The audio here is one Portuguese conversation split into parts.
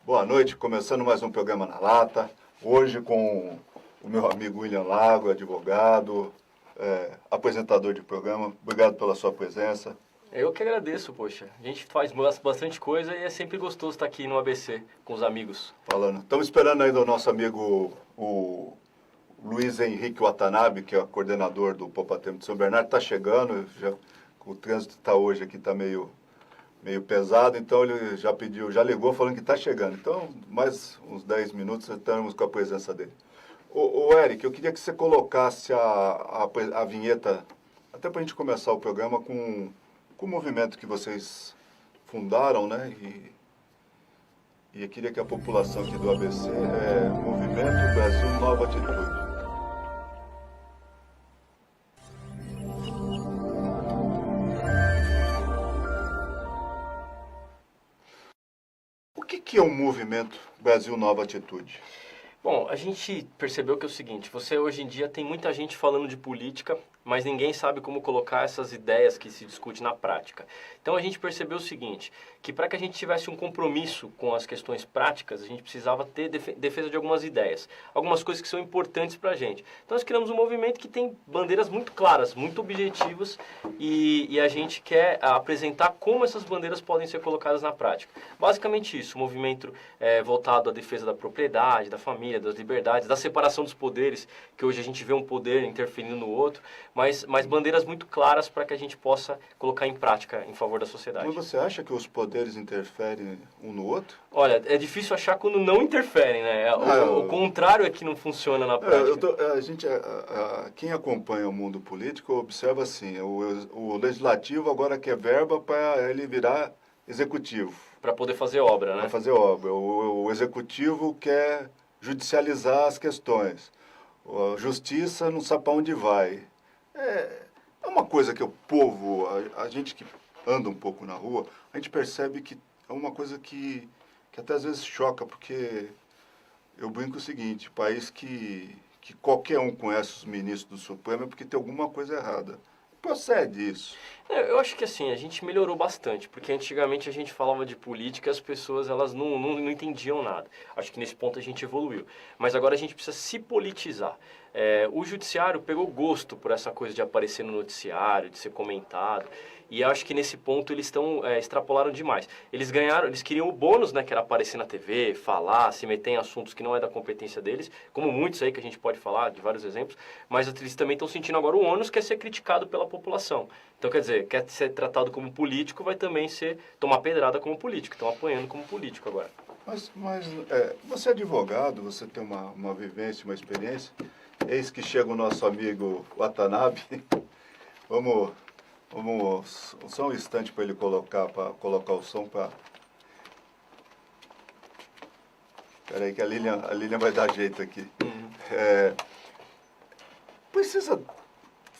Boa noite, começando mais um programa na Lata. Hoje com o meu amigo William Lago, advogado, apresentador de programa. Obrigado pela sua presença. Eu que agradeço, poxa. A gente faz bastante coisa e é sempre gostoso estar aqui no ABC com os amigos. Falando. Estamos esperando ainda o nosso amigo, o Luiz Henrique Watanabe, que é o coordenador do Poupatempo de São Bernardo. Está chegando, o trânsito está hoje aqui, está meio pesado, então ele já pediu, já ligou falando que está chegando. Então, mais uns 10 minutos estamos com a presença dele. Ô Eric, eu queria que você colocasse a vinheta, até para a gente começar o programa, com o movimento que vocês fundaram, né? E eu queria que a população aqui do ABC, Movimento Brasil Nova Atitude. O que é o Movimento Brasil Nova Atitude? Bom, a gente percebeu que é o seguinte, você hoje em dia tem muita gente falando de política, mas ninguém sabe como colocar essas ideias que se discute na prática. Então a gente percebeu o seguinte, que para que a gente tivesse um compromisso com as questões práticas, a gente precisava ter defesa de algumas ideias, algumas coisas que são importantes para a gente. Então nós criamos um movimento que tem bandeiras muito claras, muito objetivas, e a gente quer apresentar como essas bandeiras podem ser colocadas na prática. Basicamente isso, um movimento voltado à defesa da propriedade, da família, das liberdades, da separação dos poderes, que hoje a gente vê um poder interferindo no outro, mas bandeiras muito claras para que a gente possa colocar em prática em favor da sociedade. Mas você acha que os poderes interferem um no outro? Olha, é difícil achar quando não interferem, né? O contrário é que não funciona na prática. Quem acompanha o mundo político observa assim, o legislativo agora quer verba para ele virar executivo. Para poder fazer obra, né? Para fazer obra. O executivo quer judicializar as questões. A justiça não sabe para onde vai. É uma coisa que o povo, a gente que anda um pouco na rua, a gente percebe que é uma coisa que até às vezes choca, porque eu brinco o seguinte, país que qualquer um conhece os ministros do Supremo é porque tem alguma coisa errada. Procede isso. Eu acho que assim, a gente melhorou bastante, porque antigamente a gente falava de política e as pessoas elas não entendiam nada. Acho que nesse ponto a gente evoluiu. Mas agora a gente precisa se politizar. O judiciário pegou gosto por essa coisa de aparecer no noticiário, de ser comentado. E acho que nesse ponto eles extrapolaram demais. Eles queriam o bônus, né, que era aparecer na TV, falar, se meter em assuntos que não é da competência deles, como muitos aí que a gente pode falar, de vários exemplos, mas eles também estão sentindo agora o ônus que é ser criticado pela população. Então, quer dizer, quer ser tratado como político, vai também tomar pedrada como político, estão apanhando como político agora. Mas você é advogado, você tem uma vivência, uma experiência, eis que chega o nosso amigo Watanabe. Vamos só um instante para ele colocar o som para... Espera aí que a Lilian vai dar jeito aqui. Uhum. Precisa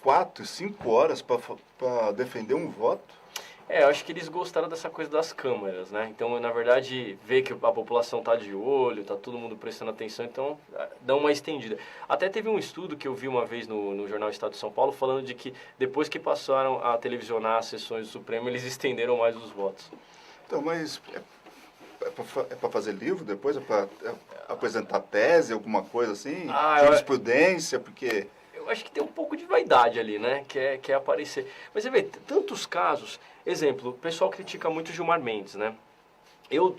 4, 5 horas para defender um voto? Eu acho que eles gostaram dessa coisa das câmeras, né? Então, na verdade, vê que a população tá de olho, tá todo mundo prestando atenção, então dá uma estendida. Até teve um estudo que eu vi uma vez no jornal Estado de São Paulo, falando de que depois que passaram a televisionar as sessões do Supremo, eles estenderam mais os votos. Então, mas é para fazer livro depois? É para apresentar tese, alguma coisa assim? Jurisprudência, porque... Eu acho que tem um pouco de vaidade ali, né? Quer aparecer. Mas você vê, tantos casos... Exemplo, o pessoal critica muito o Gilmar Mendes, né?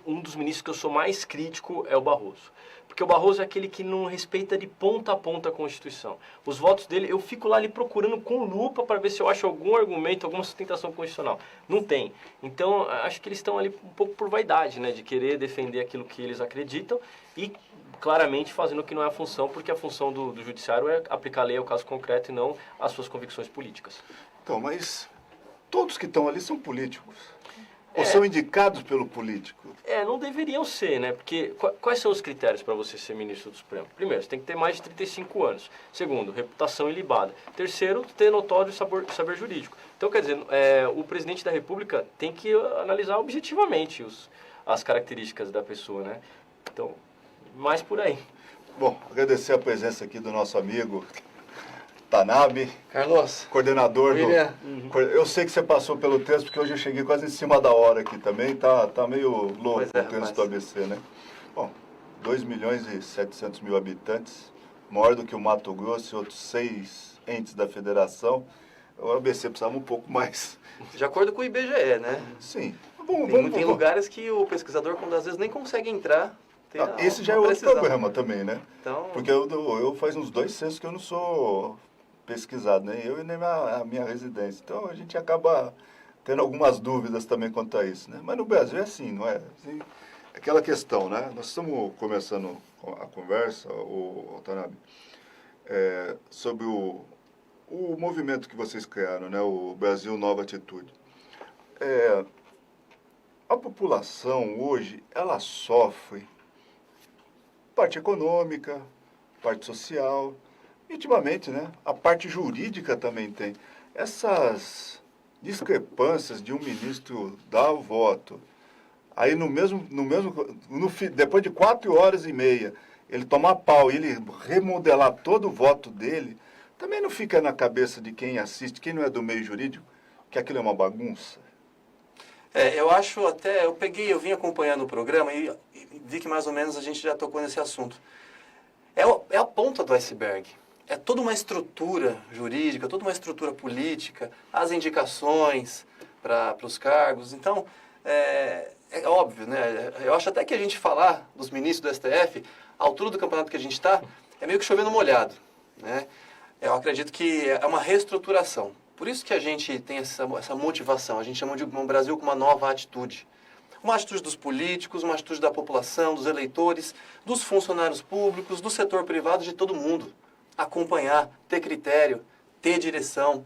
Um dos ministros que eu sou mais crítico é o Barroso. Porque o Barroso é aquele que não respeita de ponta a ponta a Constituição. Os votos dele, eu fico lá ali procurando com lupa para ver se eu acho algum argumento, alguma sustentação constitucional. Não tem. Então, acho que eles estão ali um pouco por vaidade, né? De querer defender aquilo que eles acreditam e claramente fazendo o que não é a função, porque a função do judiciário é aplicar a lei ao caso concreto e não às suas convicções políticas. Então, mas todos que estão ali são políticos. Ou são indicados pelo político? Não deveriam ser, né? Porque quais são os critérios para você ser ministro do Supremo? Primeiro, você tem que ter mais de 35 anos. Segundo, reputação ilibada. Terceiro, ter notório saber jurídico. Então, quer dizer, o presidente da República tem que analisar objetivamente as características da pessoa, né? Então, mais por aí. Bom, agradecer a presença aqui do nosso amigo Watanabe, Carlos, coordenador William. Eu sei que você passou pelo texto, porque hoje eu cheguei quase em cima da hora aqui também, tá meio louco o texto do ABC, né? Bom, 2.700.000 habitantes, maior do que o Mato Grosso e outros 6 entes da federação. O ABC precisava um pouco mais. De acordo com o IBGE, né? Sim. Tem lugares que o pesquisador, quando às vezes nem consegue entrar. Esse já é outro problema também, né? Então... Porque eu faz uns 2 censos que eu não sou pesquisado, nem eu e nem a minha residência. Então a gente acaba tendo algumas dúvidas também quanto a isso, né? Mas no Brasil é assim, não é? Assim, aquela questão, né? Nós estamos começando a conversa, o Tanabe, sobre o movimento que vocês criaram, né? O Brasil Nova Atitude. A população hoje, ela sofre parte econômica, parte social, e ultimamente, né? A parte jurídica também tem. Essas discrepâncias de um ministro dar o voto, aí depois de 4h30, ele tomar pau e ele remodelar todo o voto dele, também não fica na cabeça de quem assiste, quem não é do meio jurídico, que aquilo é uma bagunça? Eu acho até, eu vim acompanhando o programa e vi que mais ou menos a gente já tocou nesse assunto. É a ponta do iceberg. É toda uma estrutura jurídica, toda uma estrutura política, as indicações para os cargos. Então, é óbvio, né? Eu acho até que a gente falar dos ministros do STF, a altura do campeonato que a gente está, é meio que chovendo molhado, né? Eu acredito que é uma reestruturação. Por isso que a gente tem essa motivação. A gente chama de um Brasil com uma nova atitude. Uma atitude dos políticos, uma atitude da população, dos eleitores, dos funcionários públicos, do setor privado, de todo mundo. Acompanhar, ter critério, ter direção.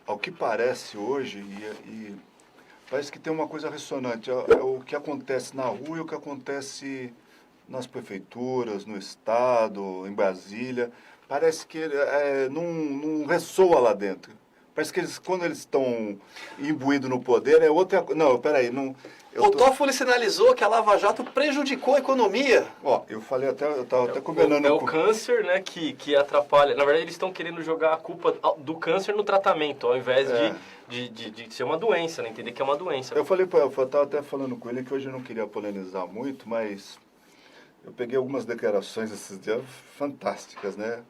Ao que parece hoje, e parece que tem uma coisa ressonante. É o que acontece na rua e o que acontece nas prefeituras, no Estado, em Brasília. Parece que não ressoa lá dentro. Parece que quando eles estão imbuídos no poder, é outra... Não, peraí, não... O Toffoli sinalizou que a Lava Jato prejudicou a economia. Eu falei eu estava até combinando... É o câncer, né, que atrapalha. Na verdade, eles estão querendo jogar a culpa do câncer no tratamento, ao invés de ser uma doença, né? Entender que é uma doença. Eu estava até falando com ele que hoje eu não queria polemizar muito, mas eu peguei algumas declarações esses dias fantásticas, né?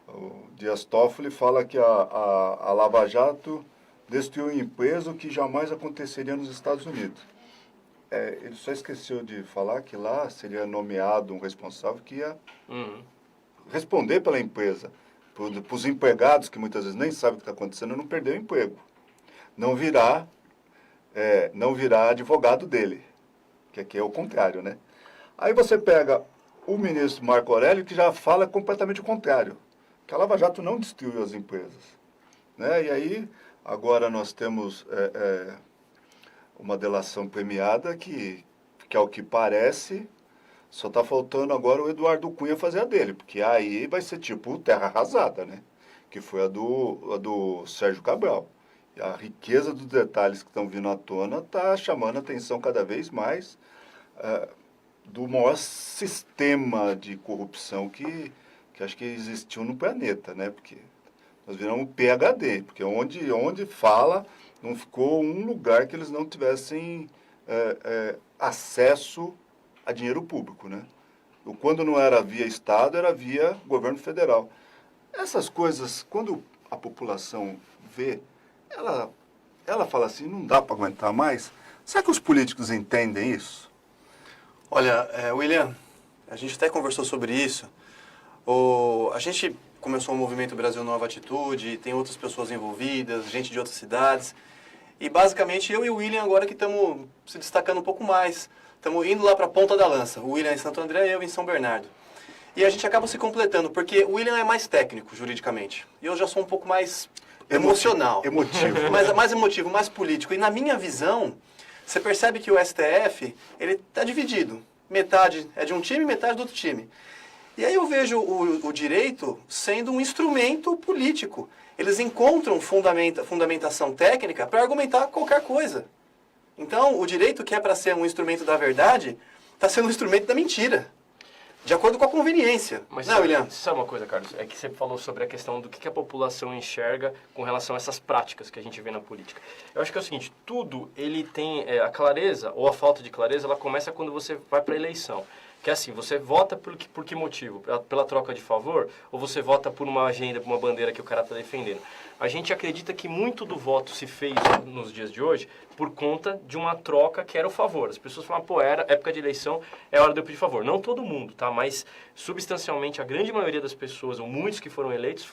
O Dias Toffoli fala que a Lava Jato destruiu um emprego que jamais aconteceria nos Estados Unidos. Ele só esqueceu de falar que lá seria nomeado um responsável que ia responder pela empresa, para os empregados, que muitas vezes nem sabem o que está acontecendo, não perder o emprego. Não virá advogado dele, que aqui é o contrário, né? Aí você pega o ministro Marco Aurélio, que já fala completamente o contrário, que a Lava Jato não destruiu as empresas, né? E aí, agora nós temos uma delação premiada que ao que parece, só está faltando agora o Eduardo Cunha fazer a dele, porque aí vai ser tipo terra arrasada, né? Que foi a do Sérgio Cabral. E a riqueza dos detalhes que estão vindo à tona está chamando a atenção cada vez mais do maior sistema de corrupção que acho que existiu no planeta, né? Porque nós viramos PhD, porque onde fala, não ficou um lugar que eles não tivessem acesso a dinheiro público, né? Quando não era via Estado, era via governo federal. Essas coisas, quando a população vê, ela fala assim, não dá para aguentar mais. Será que os políticos entendem isso? Olha, William, a gente até conversou sobre isso. A gente começou o movimento Brasil Nova Atitude, tem outras pessoas envolvidas, gente de outras cidades. E basicamente eu e o William agora que estamos se destacando um pouco mais. Estamos indo lá para a ponta da lança. O William em Santo André e eu em São Bernardo. E a gente acaba se completando, porque o William é mais técnico, juridicamente. E eu já sou um pouco mais emocional. Emotivo. Mais emotivo, mais político. E na minha visão, você percebe que o STF, ele está dividido. Metade é de um time, metade do outro time. E aí eu vejo o direito sendo um instrumento político. Eles encontram fundamentação técnica para argumentar qualquer coisa. Então, o direito que é para ser um instrumento da verdade, está sendo um instrumento da mentira. de acordo com a conveniência. Mas Não, William? sabe uma coisa, Carlos? É que você falou sobre a questão do que a população enxerga com relação a essas práticas que a gente vê na política. Eu acho que é o seguinte, tudo ele tem a clareza ou a falta de clareza, ela começa quando você vai para a eleição. Que é assim, você vota por que motivo? Pela troca de favor? Ou você vota por uma agenda, por uma bandeira que o cara está defendendo? A gente acredita que muito do voto se fez nos dias de hoje por conta de uma troca que era o favor. As pessoas falam, pô, era época de eleição, é hora de eu pedir favor. Não todo mundo, tá? Mas substancialmente a grande maioria das pessoas, ou muitos que foram eleitos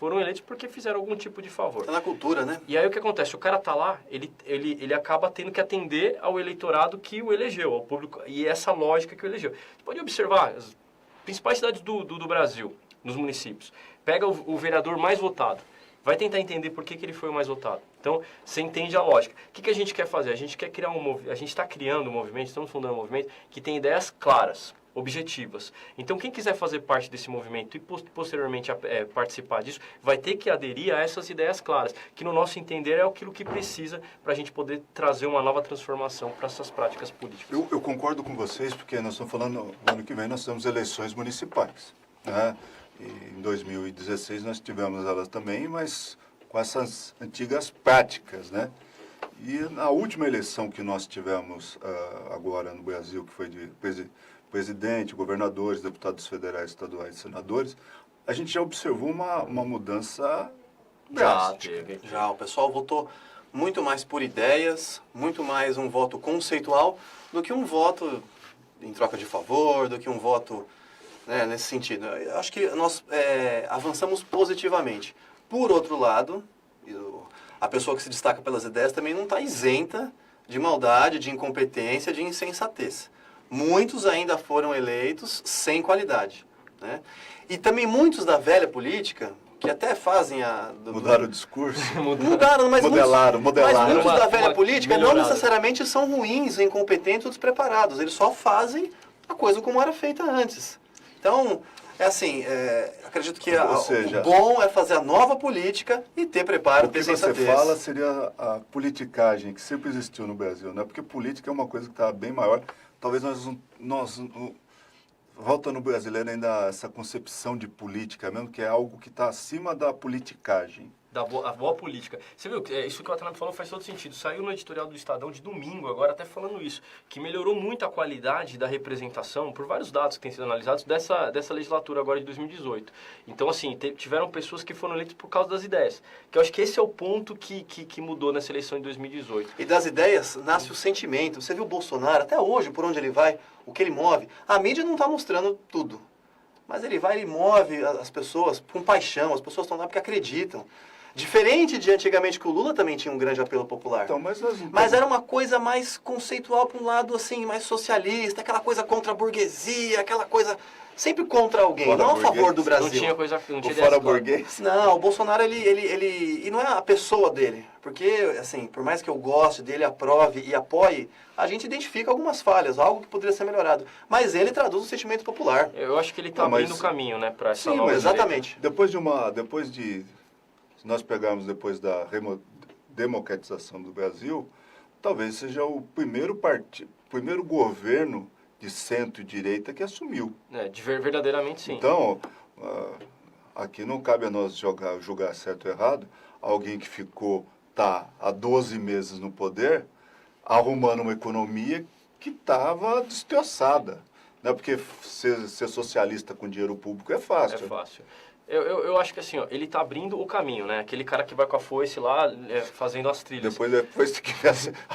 porque fizeram algum tipo de favor. Tá na cultura, né? E aí o que acontece? O cara tá lá, ele acaba tendo que atender ao eleitorado que o elegeu, ao público, e essa lógica que o elegeu. Você pode observar as principais cidades do Brasil, nos municípios. Pega o vereador mais votado. Vai tentar entender por que ele foi o mais votado. Então, você entende a lógica. O que a gente quer fazer? A gente quer criar a gente está criando um movimento, estamos fundando um movimento que tem ideias claras, objetivas. Então, quem quiser fazer parte desse movimento e posteriormente participar disso, vai ter que aderir a essas ideias claras, que no nosso entender é aquilo que precisa para a gente poder trazer uma nova transformação para essas práticas políticas. Eu concordo com vocês, porque nós estamos falando, no ano que vem nós temos eleições municipais, né? E em 2016 nós tivemos elas também, mas com essas antigas práticas, né? E na última eleição que nós tivemos agora no Brasil, que foi de presidente, governadores, deputados federais, estaduais e senadores, a gente já observou uma mudança drástica. Já, o pessoal votou muito mais por ideias, muito mais um voto conceitual do que um voto em troca de favor, do que um voto, né, nesse sentido. Eu acho que nós avançamos positivamente. Por outro lado, a pessoa que se destaca pelas ideias também não está isenta de maldade, de incompetência, de insensatez. Muitos ainda foram eleitos sem qualidade, né? E também muitos da velha política, que até fazem Mudaram o discurso. Mudaram, mas modelaram. Mas muitos da velha uma política melhorada. não necessariamente são ruins, incompetentes ou despreparados. Eles só fazem a coisa como era feita antes. Então, acredito que Ou seja, o bom é fazer a nova política e ter preparo, O que ter você sensatez. fala seria a politicagem que sempre existiu no Brasil, né? Porque política é uma coisa que está bem maior. Talvez volta no brasileiro ainda essa concepção de política mesmo, que é algo que está acima da politicagem. A boa política. Você viu, isso que o Watanabe falou faz todo sentido. Saiu no editorial do Estadão de domingo, agora até falando isso, que melhorou muito a qualidade da representação, por vários dados que têm sido analisados, dessa legislatura agora de 2018. Então, assim, tiveram pessoas que foram eleitas por causa das ideias. Que eu acho que esse é o ponto que mudou nessa eleição de 2018. E das ideias nasce o sentimento. Você viu o Bolsonaro, até hoje, por onde ele vai, o que ele move. A mídia não está mostrando tudo. Mas ele move as pessoas com paixão, as pessoas estão lá porque acreditam. Diferente de antigamente, que o Lula também tinha um grande apelo popular. Então, Mas era uma coisa mais conceitual para um lado assim, mais socialista, aquela coisa contra a burguesia, aquela coisa sempre contra alguém, Fora não a burguês. favor do Brasil. Não tinha coisa, não tinha O fora ideias claras. burguês. Não, o Bolsonaro, e não é a pessoa dele, porque, assim, por mais que eu goste dele, aprove e apoie, a gente identifica algumas falhas, algo que poderia ser melhorado. Mas ele traduz o sentimento popular. Eu acho que ele está Não, mas- abrindo o caminho, né, para essa Sim, nova direita. exatamente. Se nós pegarmos depois da democratização do Brasil, talvez seja o primeiro governo de centro-direita que assumiu. Verdadeiramente sim. Então, aqui não cabe a nós julgar certo ou errado. Alguém que está há 12 meses no poder, arrumando uma economia que estava destroçada. Né? Porque ser socialista com dinheiro público é fácil. É fácil. Eu acho que assim, ó, ele tá abrindo o caminho, né? Aquele cara que vai com a foice lá, fazendo as trilhas. Depois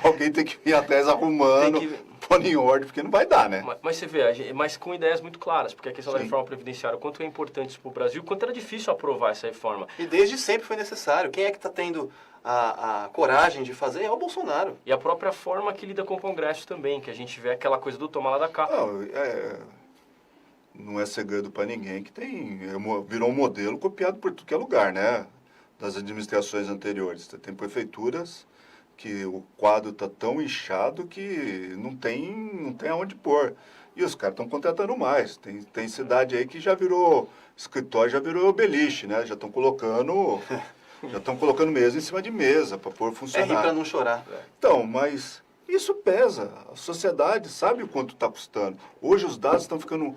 alguém tem que vir atrás arrumando, pondo em ordem, porque não vai dar, né? Mas você vê, mas com ideias muito claras, porque a questão da Sim. reforma previdenciária, o quanto é importante isso para o Brasil, o quanto era difícil aprovar essa reforma. E desde sempre foi necessário. Quem é que está tendo a coragem de fazer é o Bolsonaro. E a própria forma que lida com o Congresso também, que a gente vê aquela coisa do tomar lá da cá. Não é segredo para ninguém que virou um modelo copiado por tudo que é lugar, né? Das administrações anteriores. Você tem prefeituras que o quadro está tão inchado que não tem aonde pôr. E os caras estão contratando mais. Tem cidade aí que já virou escritório, já virou beliche, né? Já estão colocando mesa em cima de mesa para pôr É rir funcionário. para não chorar. Então, mas isso pesa. A sociedade sabe o quanto está custando. Hoje os dados estão ficando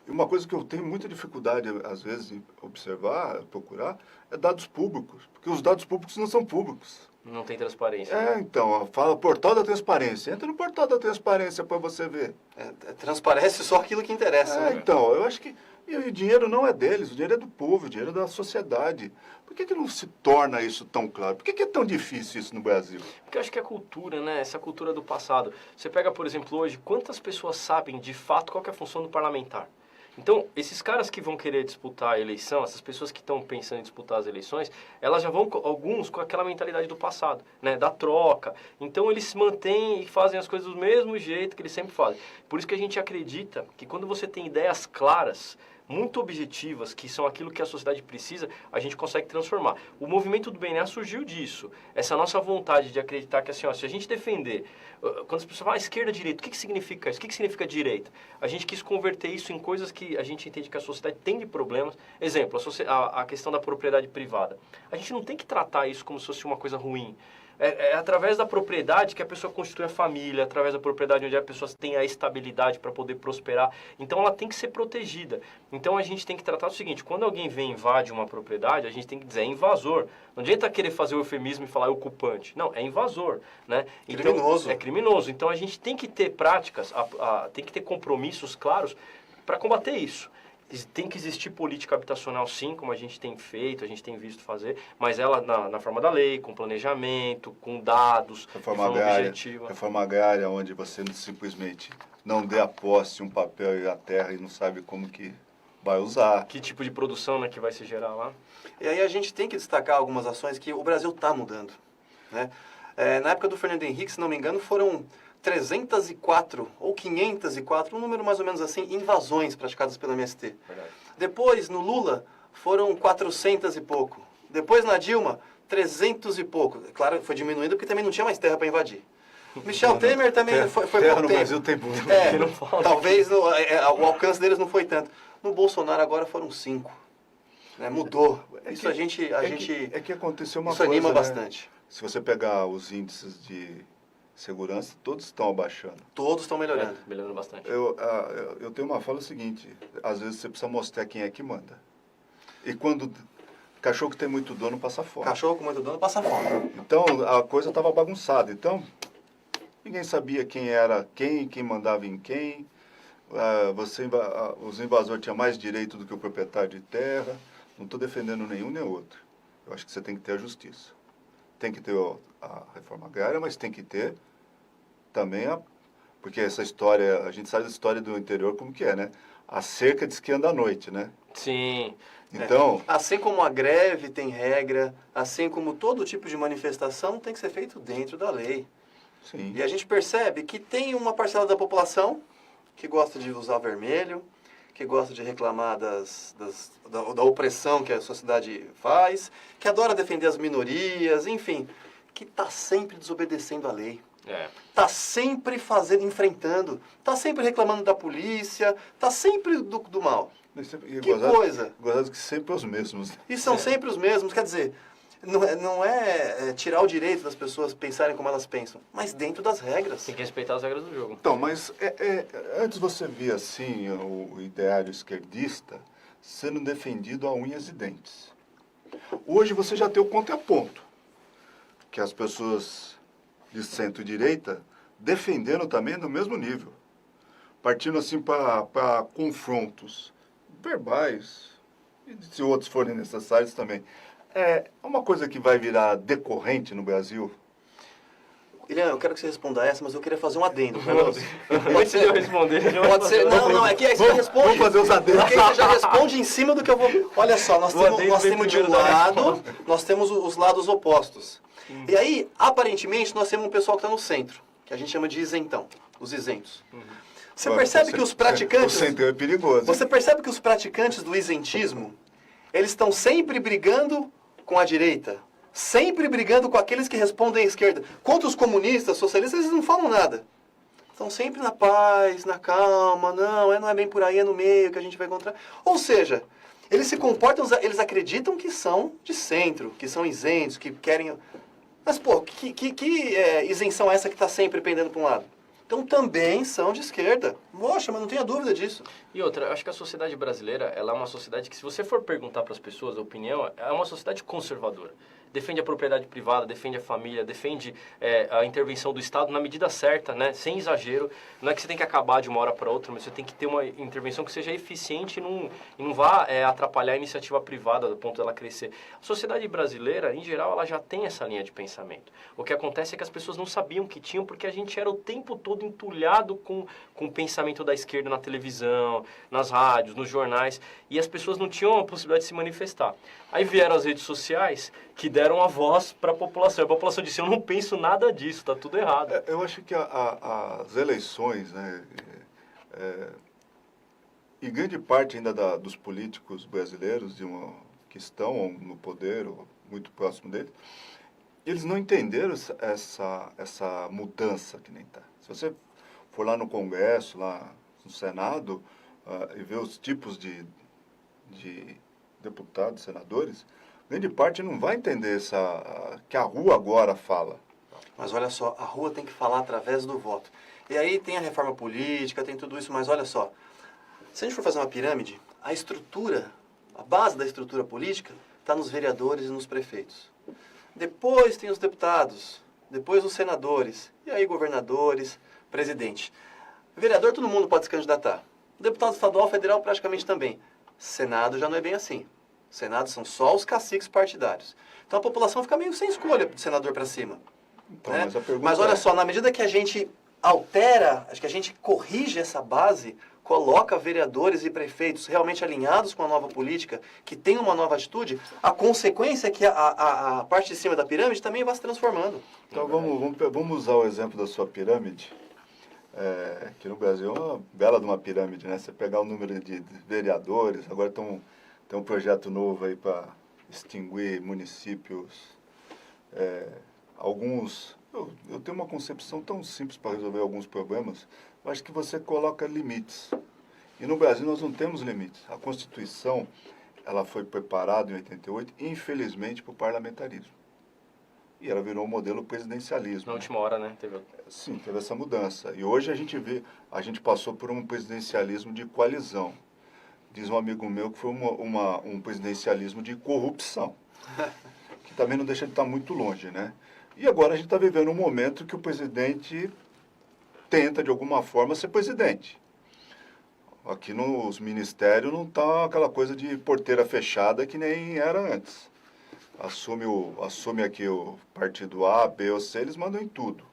E uma coisa que eu tenho muita dificuldade, às vezes, em observar, procurar, é dados públicos. Porque os dados públicos não são públicos. Não tem transparência. Então, fala portal da transparência. Entra no portal da transparência para você ver. Transparece só aquilo que interessa. Né? Então, eu acho que e o dinheiro não é deles, o dinheiro é do povo, o dinheiro é da sociedade. Por que não se torna isso tão claro? Por que é tão difícil isso no Brasil? Porque eu acho que é cultura, né? Essa cultura do passado. Você pega, por exemplo, hoje, quantas pessoas sabem de fato qual que é a função do parlamentar? Então, esses caras que vão querer disputar a eleição, essas pessoas que estão pensando em disputar as eleições, elas já vão, alguns, com aquela mentalidade do passado, né? Da troca. Então, eles se mantêm e fazem as coisas do mesmo jeito que eles sempre fazem. Por isso que a gente acredita que quando você tem ideias claras, muito objetivas, que são aquilo que a sociedade precisa, a gente consegue transformar. O movimento do BNA surgiu disso. Essa nossa vontade de acreditar que, assim, ó, se a gente defender, quando as pessoas falam esquerda, direita, o que significa isso? O que significa direita? A gente quis converter isso em coisas que a gente entende que a sociedade tem de problemas. Exemplo, a questão da propriedade privada. A gente não tem que tratar isso como se fosse uma coisa ruim. É através da propriedade que a pessoa constitui a família, através da propriedade onde a pessoa tem a estabilidade para poder prosperar. Então, ela tem que ser protegida. Então, a gente tem que tratar o seguinte, quando alguém vem e invade uma propriedade, a gente tem que dizer, é invasor. Não adianta querer fazer o eufemismo e falar é ocupante. Não, é invasor. Né? Então, criminoso. É criminoso. Então, a gente tem que ter práticas, tem que ter compromissos claros para combater isso. Tem que existir política habitacional, sim, como a gente tem feito, a gente tem visto fazer, mas ela na forma da lei, com planejamento, com dados, reforma objetiva. Reforma agrária, onde você simplesmente não dê a posse um papel e a terra e não sabe como que vai usar. Que tipo de produção, né, que vai se gerar lá. E aí a gente tem que destacar algumas ações que o Brasil está mudando. Né? Na época do Fernando Henrique, se não me engano, foram 304 ou 504, um número mais ou menos assim, invasões praticadas pela MST. Verdade. Depois, no Lula, foram 400 e pouco. Depois, na Dilma, 300 e pouco. Claro, foi diminuindo porque também não tinha mais terra para invadir. Michel Temer também foi terra pouco no tempo. Brasil tem muito. Não falta. Talvez o alcance deles não foi tanto. No Bolsonaro agora foram 5. Né? Mudou. Isso É que aconteceu uma isso coisa, anima né? bastante. Se você pegar os índices de segurança, todos estão abaixando. Todos estão melhorando. Melhorando bastante. Eu tenho uma fala seguinte, às vezes você precisa mostrar quem é que manda. E quando cachorro que tem muito dono passa fome. Cachorro com muito dono passa fome. Então a coisa estava bagunçada. Então ninguém sabia quem era quem mandava em quem. Os invasores tinham mais direito do que o proprietário de terra. Não estou defendendo nenhum nem outro. Eu acho que você tem que ter a justiça. Tem que ter a reforma agrária, mas tem que ter também porque essa história, a gente sabe da história do interior como que é, né? A cerca diz que anda à noite, né? Sim. Então... Assim como a greve tem regra, assim como todo tipo de manifestação tem que ser feito dentro da lei. Sim. E a gente percebe que tem uma parcela da população que gosta de usar vermelho, que gosta de reclamar da opressão que a sociedade faz, que adora defender as minorias, enfim, que está sempre desobedecendo a lei. Está sempre enfrentando, está sempre reclamando da polícia, está sempre do mal. Que coisa! Gozado que sempre os mesmos. E são sempre os mesmos, quer dizer, não é tirar o direito das pessoas pensarem como elas pensam, mas dentro das regras. Tem que respeitar as regras do jogo. Então, mas antes você via assim o ideário esquerdista sendo defendido a unhas e dentes. Hoje você já tem o contraponto, que as pessoas de centro-direita defendendo também no mesmo nível, partindo assim para confrontos verbais, e se outros forem necessários também. É uma coisa que vai virar decorrente no Brasil. Eliana, eu quero que você responda essa, mas eu queria fazer um adendo. Antes de eu responder, pode ser. Não, é que aí você já responde. Vamos fazer os adendos. Porque você já responde em cima do que eu vou. Olha só, nós temos de um lado, nós temos os lados opostos. E aí, aparentemente, nós temos um pessoal que está no centro, que a gente chama de isentão, os isentos. Você percebe que os praticantes... O centro é perigoso. Você percebe que os praticantes do isentismo, eles estão sempre brigando com a direita, sempre brigando com aqueles que respondem à esquerda. Contra os comunistas, socialistas, eles não falam nada. Estão sempre na paz, na calma, não é bem por aí, é no meio que a gente vai encontrar. Ou seja, eles se comportam, eles acreditam que são de centro, que são isentos, que querem... Mas, pô, que isenção é essa que está sempre pendendo para um lado? Então também são de esquerda. Poxa, mas não tenha dúvida disso. E outra, eu acho que a sociedade brasileira, ela é uma sociedade que, se você for perguntar para as pessoas a opinião, é uma sociedade conservadora. Defende a propriedade privada, defende a família, defende a intervenção do Estado na medida certa, né? Sem exagero. Não é que você tem que acabar de uma hora para outra, mas você tem que ter uma intervenção que seja eficiente e não vá atrapalhar a iniciativa privada do ponto dela crescer. A sociedade brasileira, em geral, ela já tem essa linha de pensamento. O que acontece é que as pessoas não sabiam que tinham, porque a gente era o tempo todo entulhado com o pensamento da esquerda na televisão, nas rádios, nos jornais, e as pessoas não tinham a possibilidade de se manifestar. Aí vieram as redes sociais que deram a voz para a população. A população disse, eu não penso nada disso, está tudo errado. Eu acho que as eleições, né, e grande parte ainda dos políticos brasileiros que estão no poder, ou muito próximo dele, eles não entenderam essa mudança que nem está. Se você for lá no Congresso, lá no Senado, e ver os tipos de deputados, senadores, grande parte não vai entender que a rua agora fala. Mas olha só, a rua tem que falar através do voto. E aí tem a reforma política, tem tudo isso, mas olha só, se a gente for fazer uma pirâmide, a estrutura, a base da estrutura política está nos vereadores e nos prefeitos. Depois tem os deputados, depois os senadores, e aí governadores, presidente. Vereador todo mundo pode se candidatar. Deputado estadual, federal praticamente também. Senado já não é bem assim. Senado são só os caciques partidários. Então a população fica meio sem escolha de senador para cima. Então, né? Mas olha só, na medida que a gente altera, acho que a gente corrige essa base, coloca vereadores e prefeitos realmente alinhados com a nova política, que tem uma nova atitude, a consequência é que a parte de cima da pirâmide também vai se transformando. Então vamos usar o exemplo da sua pirâmide. Que no Brasil é uma bela de uma pirâmide, né? Você pegar o número de vereadores, agora tem um projeto novo aí para extinguir municípios. Eu tenho uma concepção tão simples para resolver alguns problemas, eu acho que você coloca limites. E no Brasil nós não temos limites. A Constituição, ela foi preparada em 88, infelizmente, para o parlamentarismo. E ela virou um modelo presidencialismo. Na última hora, né? Sim, teve essa mudança. E hoje a gente passou por um presidencialismo de coalizão. Diz um amigo meu que foi um presidencialismo de corrupção. Que também não deixa de estar muito longe, né? E agora a gente está vivendo um momento que o presidente tenta, de alguma forma, ser presidente. Aqui nos ministérios não está aquela coisa de porteira fechada que nem era antes. Assume aqui o partido A, B ou C, eles mandam em tudo.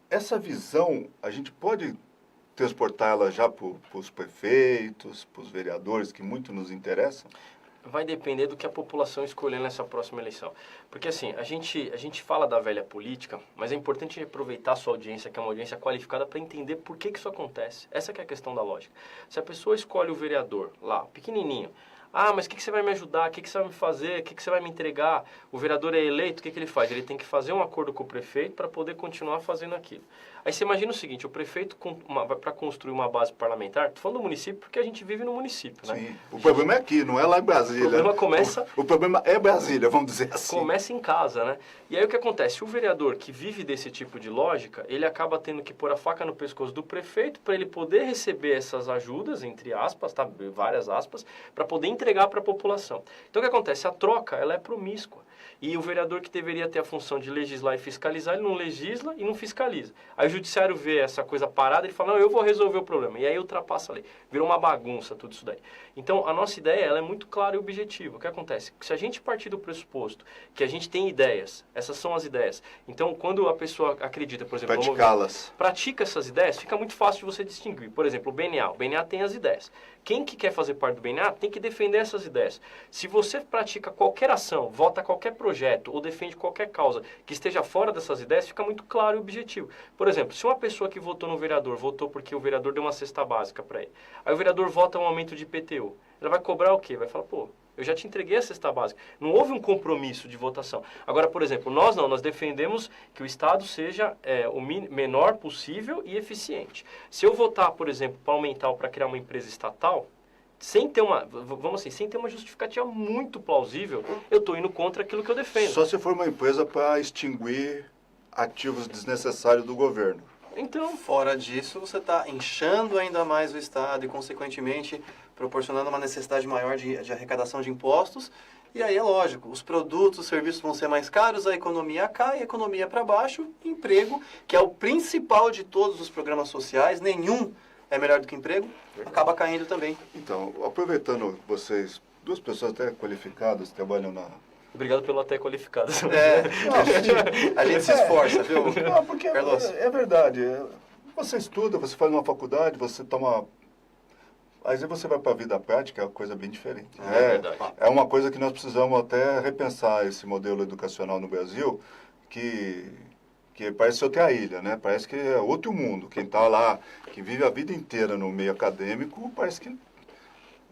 Essa visão, a gente pode transportar ela já para os prefeitos, para os vereadores, que muito nos interessam? Vai depender do que a população escolher nessa próxima eleição. Porque assim, a gente fala da velha política, mas é importante aproveitar a sua audiência, que é uma audiência qualificada, para entender por que isso acontece. Essa que é a questão da lógica. Se a pessoa escolhe o vereador lá, pequenininho, mas o que você vai me ajudar? O que você vai me fazer? O que você vai me entregar? O vereador é eleito, o que ele faz? Ele tem que fazer um acordo com o prefeito para poder continuar fazendo aquilo. Aí você imagina o seguinte, o prefeito, para construir uma base parlamentar, estou falando do município porque a gente vive no município, né? Sim, o problema é aqui, não é lá em Brasília. O problema começa... O problema é Brasília, vamos dizer assim. Começa em casa, né? E aí o que acontece? O vereador que vive desse tipo de lógica, ele acaba tendo que pôr a faca no pescoço do prefeito para ele poder receber essas ajudas, entre aspas, tá? Várias aspas, para poder entregar para a população. Então o que acontece? A troca, ela é promíscua. E o vereador que deveria ter a função de legislar e fiscalizar, ele não legisla e não fiscaliza. Aí o judiciário vê essa coisa parada e ele fala, não, eu vou resolver o problema. E aí ultrapassa a lei. Virou uma bagunça tudo isso daí. Então, a nossa ideia, ela é muito clara e objetiva. O que acontece? Se a gente partir do pressuposto que a gente tem ideias, essas são as ideias. Então, quando a pessoa acredita, por exemplo... Praticá-las. Pratica essas ideias, fica muito fácil de você distinguir. Por exemplo, o BNA. O BNA tem as ideias. Quem que quer fazer parte do BNA tem que defender essas ideias. Se você pratica qualquer ação, vota qualquer projeto ou defende qualquer causa que esteja fora dessas ideias, fica muito claro e objetivo. Por exemplo, se uma pessoa que votou no vereador, votou porque o vereador deu uma cesta básica para ele, aí o vereador vota um aumento de IPTU, ela vai cobrar o quê? Vai falar, pô, eu já te entreguei a cesta básica. Não houve um compromisso de votação. Agora, por exemplo, nós defendemos que o Estado seja o menor possível e eficiente. Se eu votar, por exemplo, para aumentar ou para criar uma empresa estatal, sem ter uma justificativa muito plausível, eu estou indo contra aquilo que eu defendo. Só se for uma empresa para extinguir ativos desnecessários do governo. Então, Fora disso, você está inchando ainda mais o Estado e, consequentemente, proporcionando uma necessidade maior de arrecadação de impostos. E aí é lógico, os produtos, os serviços vão ser mais caros, a economia cai, a economia para baixo, emprego, que é o principal de todos os programas sociais, nenhum é melhor do que emprego, acaba caindo também. Então, aproveitando vocês, duas pessoas até qualificadas, trabalham na... obrigado pelo até qualificado. A gente se esforça, viu, Não, porque Carlos? é verdade. Você estuda, você faz uma faculdade, você toma... Aí você vai para a vida prática, é uma coisa bem diferente. É verdade. É uma coisa que nós precisamos até repensar esse modelo educacional no Brasil, que parece outra ilha, né? Parece que é outro mundo. Quem está lá, que vive a vida inteira no meio acadêmico, parece que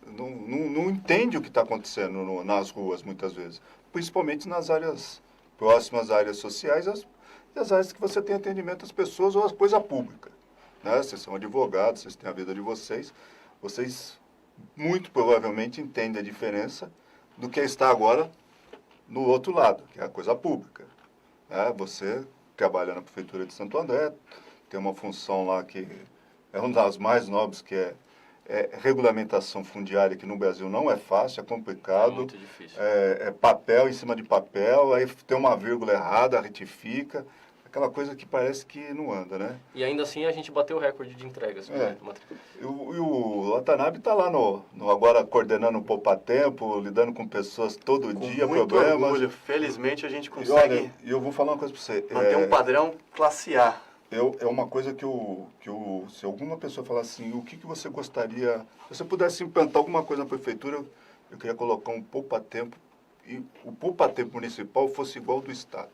não entende o que está acontecendo nas ruas, muitas vezes. Principalmente nas áreas próximas às áreas sociais e as áreas que você tem atendimento às pessoas ou às coisas públicas. Né? Vocês são advogados, vocês têm a vida de vocês. Vocês muito provavelmente entendem a diferença do que está agora no outro lado, que é a coisa pública. Né? Você trabalha na Prefeitura de Santo André, tem uma função lá que é uma das mais nobres, que é regulamentação fundiária, que no Brasil não é fácil, é complicado. É muito difícil. É papel em cima de papel, aí tem uma vírgula errada, retifica. Aquela coisa que parece que não anda, né? E ainda assim a gente bateu o recorde de entregas. E o Watanabe está lá agora coordenando o Poupa Tempo, lidando com pessoas todo dia, muito problemas. orgulho. Felizmente a gente E consegue olha, eu vou falar uma coisa para você. manter um padrão classe A. É uma coisa se alguma pessoa falar assim, o que você gostaria, se você pudesse implantar alguma coisa na prefeitura, eu queria colocar um Poupa Tempo, e o Poupa Tempo municipal fosse igual ao do Estado.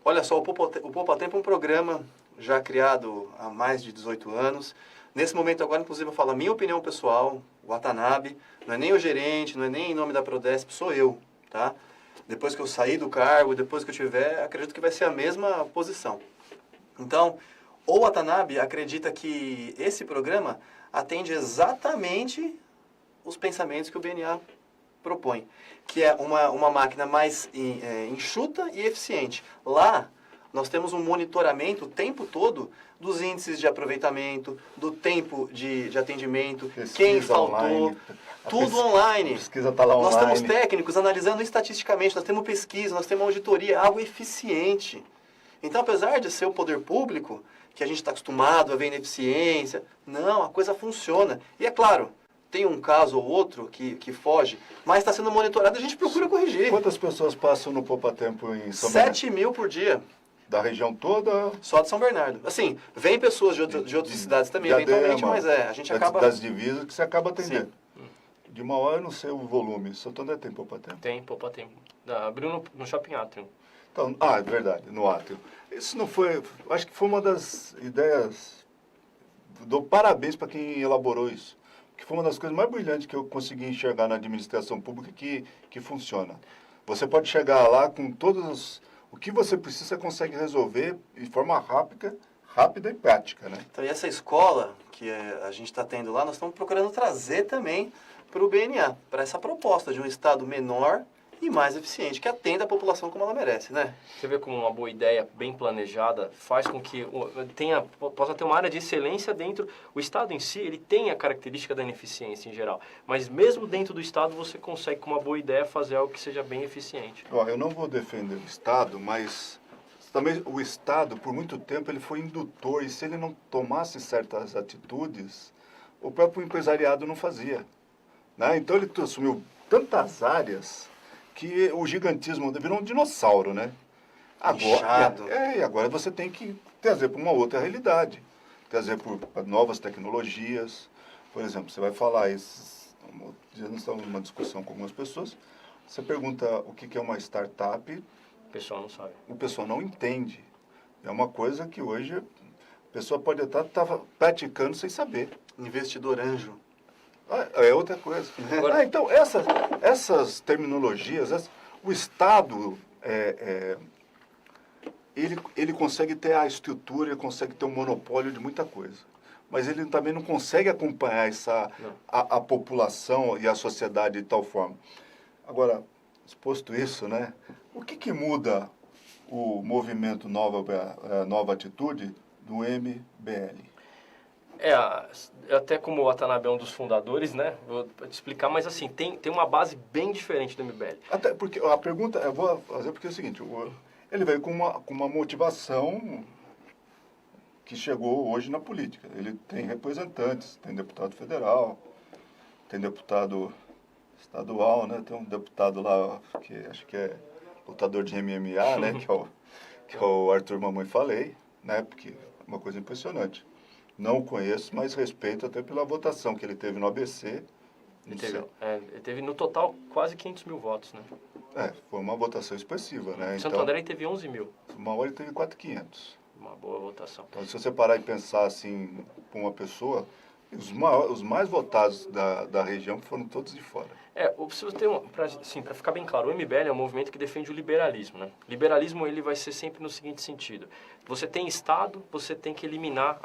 Olha só, o Poupa Tempo é um programa já criado há mais de 18 anos. Nesse momento agora, inclusive, eu falo a minha opinião pessoal, o Watanabe, não é nem o gerente, não é nem em nome da Prodesp, sou eu, tá? Depois que eu sair do cargo, depois que eu tiver, acredito que vai ser a mesma posição. Então, o Watanabe acredita que esse programa atende exatamente os pensamentos que o BNA propõe, que é uma máquina mais enxuta e eficiente. Lá, nós temos um monitoramento o tempo todo dos índices de aproveitamento, do tempo de atendimento, Pesquisa quem faltou, online. tudo online. A pesquisa está lá online. Nós temos técnicos analisando estatisticamente, nós temos pesquisa, nós temos auditoria, é algo eficiente. Então, apesar de ser o poder público, que a gente está acostumado a ver ineficiência, não, a coisa funciona. E é claro, tem um caso ou outro que foge, mas está sendo monitorado e a gente procura corrigir. Quantas pessoas passam no Poupa Tempo em São Bernardo? 7 mil por dia, Da região toda? só de São Bernardo. Assim, vem pessoas de outras cidades também, eventualmente, mas a gente acaba... Das divisas que você acaba atendendo. De uma hora eu não sei o volume. Santo André tem Poupa Tempo? Tem, Poupa Tempo. Abriu no Shopping Atrium. Então, é verdade, no Átrio. Isso não foi... Acho que foi uma das ideias... Dou parabéns para quem elaborou isso. Que foi uma das coisas mais brilhantes que eu consegui enxergar na administração pública que funciona. Você pode chegar lá com todos o que você precisa, você consegue resolver de forma rápida e prática, né? Então, e essa escola que a gente está tendo lá, nós estamos procurando trazer também para o BNA, para essa proposta de um Estado menor e mais eficiente, que atenda a população como ela merece, né? Você vê como uma boa ideia, bem planejada, faz com que possa ter uma área de excelência dentro... O Estado em si, ele tem a característica da ineficiência em geral, mas mesmo dentro do Estado você consegue, com uma boa ideia, fazer algo que seja bem eficiente. Eu não vou defender o Estado, mas também o Estado, por muito tempo, ele foi indutor, e se ele não tomasse certas atitudes, o próprio empresariado não fazia. Né? Então ele assumiu tantas áreas que o gigantismo virou um dinossauro, né? E agora você tem que trazer para uma outra realidade, trazer para novas tecnologias. Por exemplo, você vai falar, nós estamos numa discussão com algumas pessoas, você pergunta o que é uma startup, O pessoal não sabe. o pessoal não entende. É uma coisa que hoje a pessoa pode estar praticando sem saber. Investidor anjo. É outra coisa. Agora... Então, essas terminologias, o Estado, ele consegue ter a estrutura, ele consegue ter um monopólio de muita coisa. Mas ele também não consegue acompanhar a população e a sociedade de tal forma. Agora, exposto isso, né, o que muda o movimento Nova Atitude do MBL? Até como o Watanabe é um dos fundadores, né? Vou te explicar, mas assim, tem uma base bem diferente do MBL. Até porque a pergunta, eu vou fazer porque é o seguinte, ele veio com uma motivação que chegou hoje na política. Ele tem representantes, tem deputado federal, tem deputado estadual, né? Tem um deputado lá que acho que é lutador de MMA, né? Que é o Arthur Mamãe Falei, né? Porque é uma coisa impressionante. Não o conheço, mas respeito até pela votação que ele teve no ABC. Ele teve no total quase 500 mil votos, né? Foi uma votação expressiva, né? Em Santo André ele teve 11 mil. Uma hora ele teve 4.500. Uma boa votação. Então, se você parar e pensar assim, com uma pessoa, os mais votados da região foram todos de fora. Para ficar bem claro, o MBL é um movimento que defende o liberalismo, né? Liberalismo ele vai ser sempre no seguinte sentido: você tem Estado, você tem que eliminar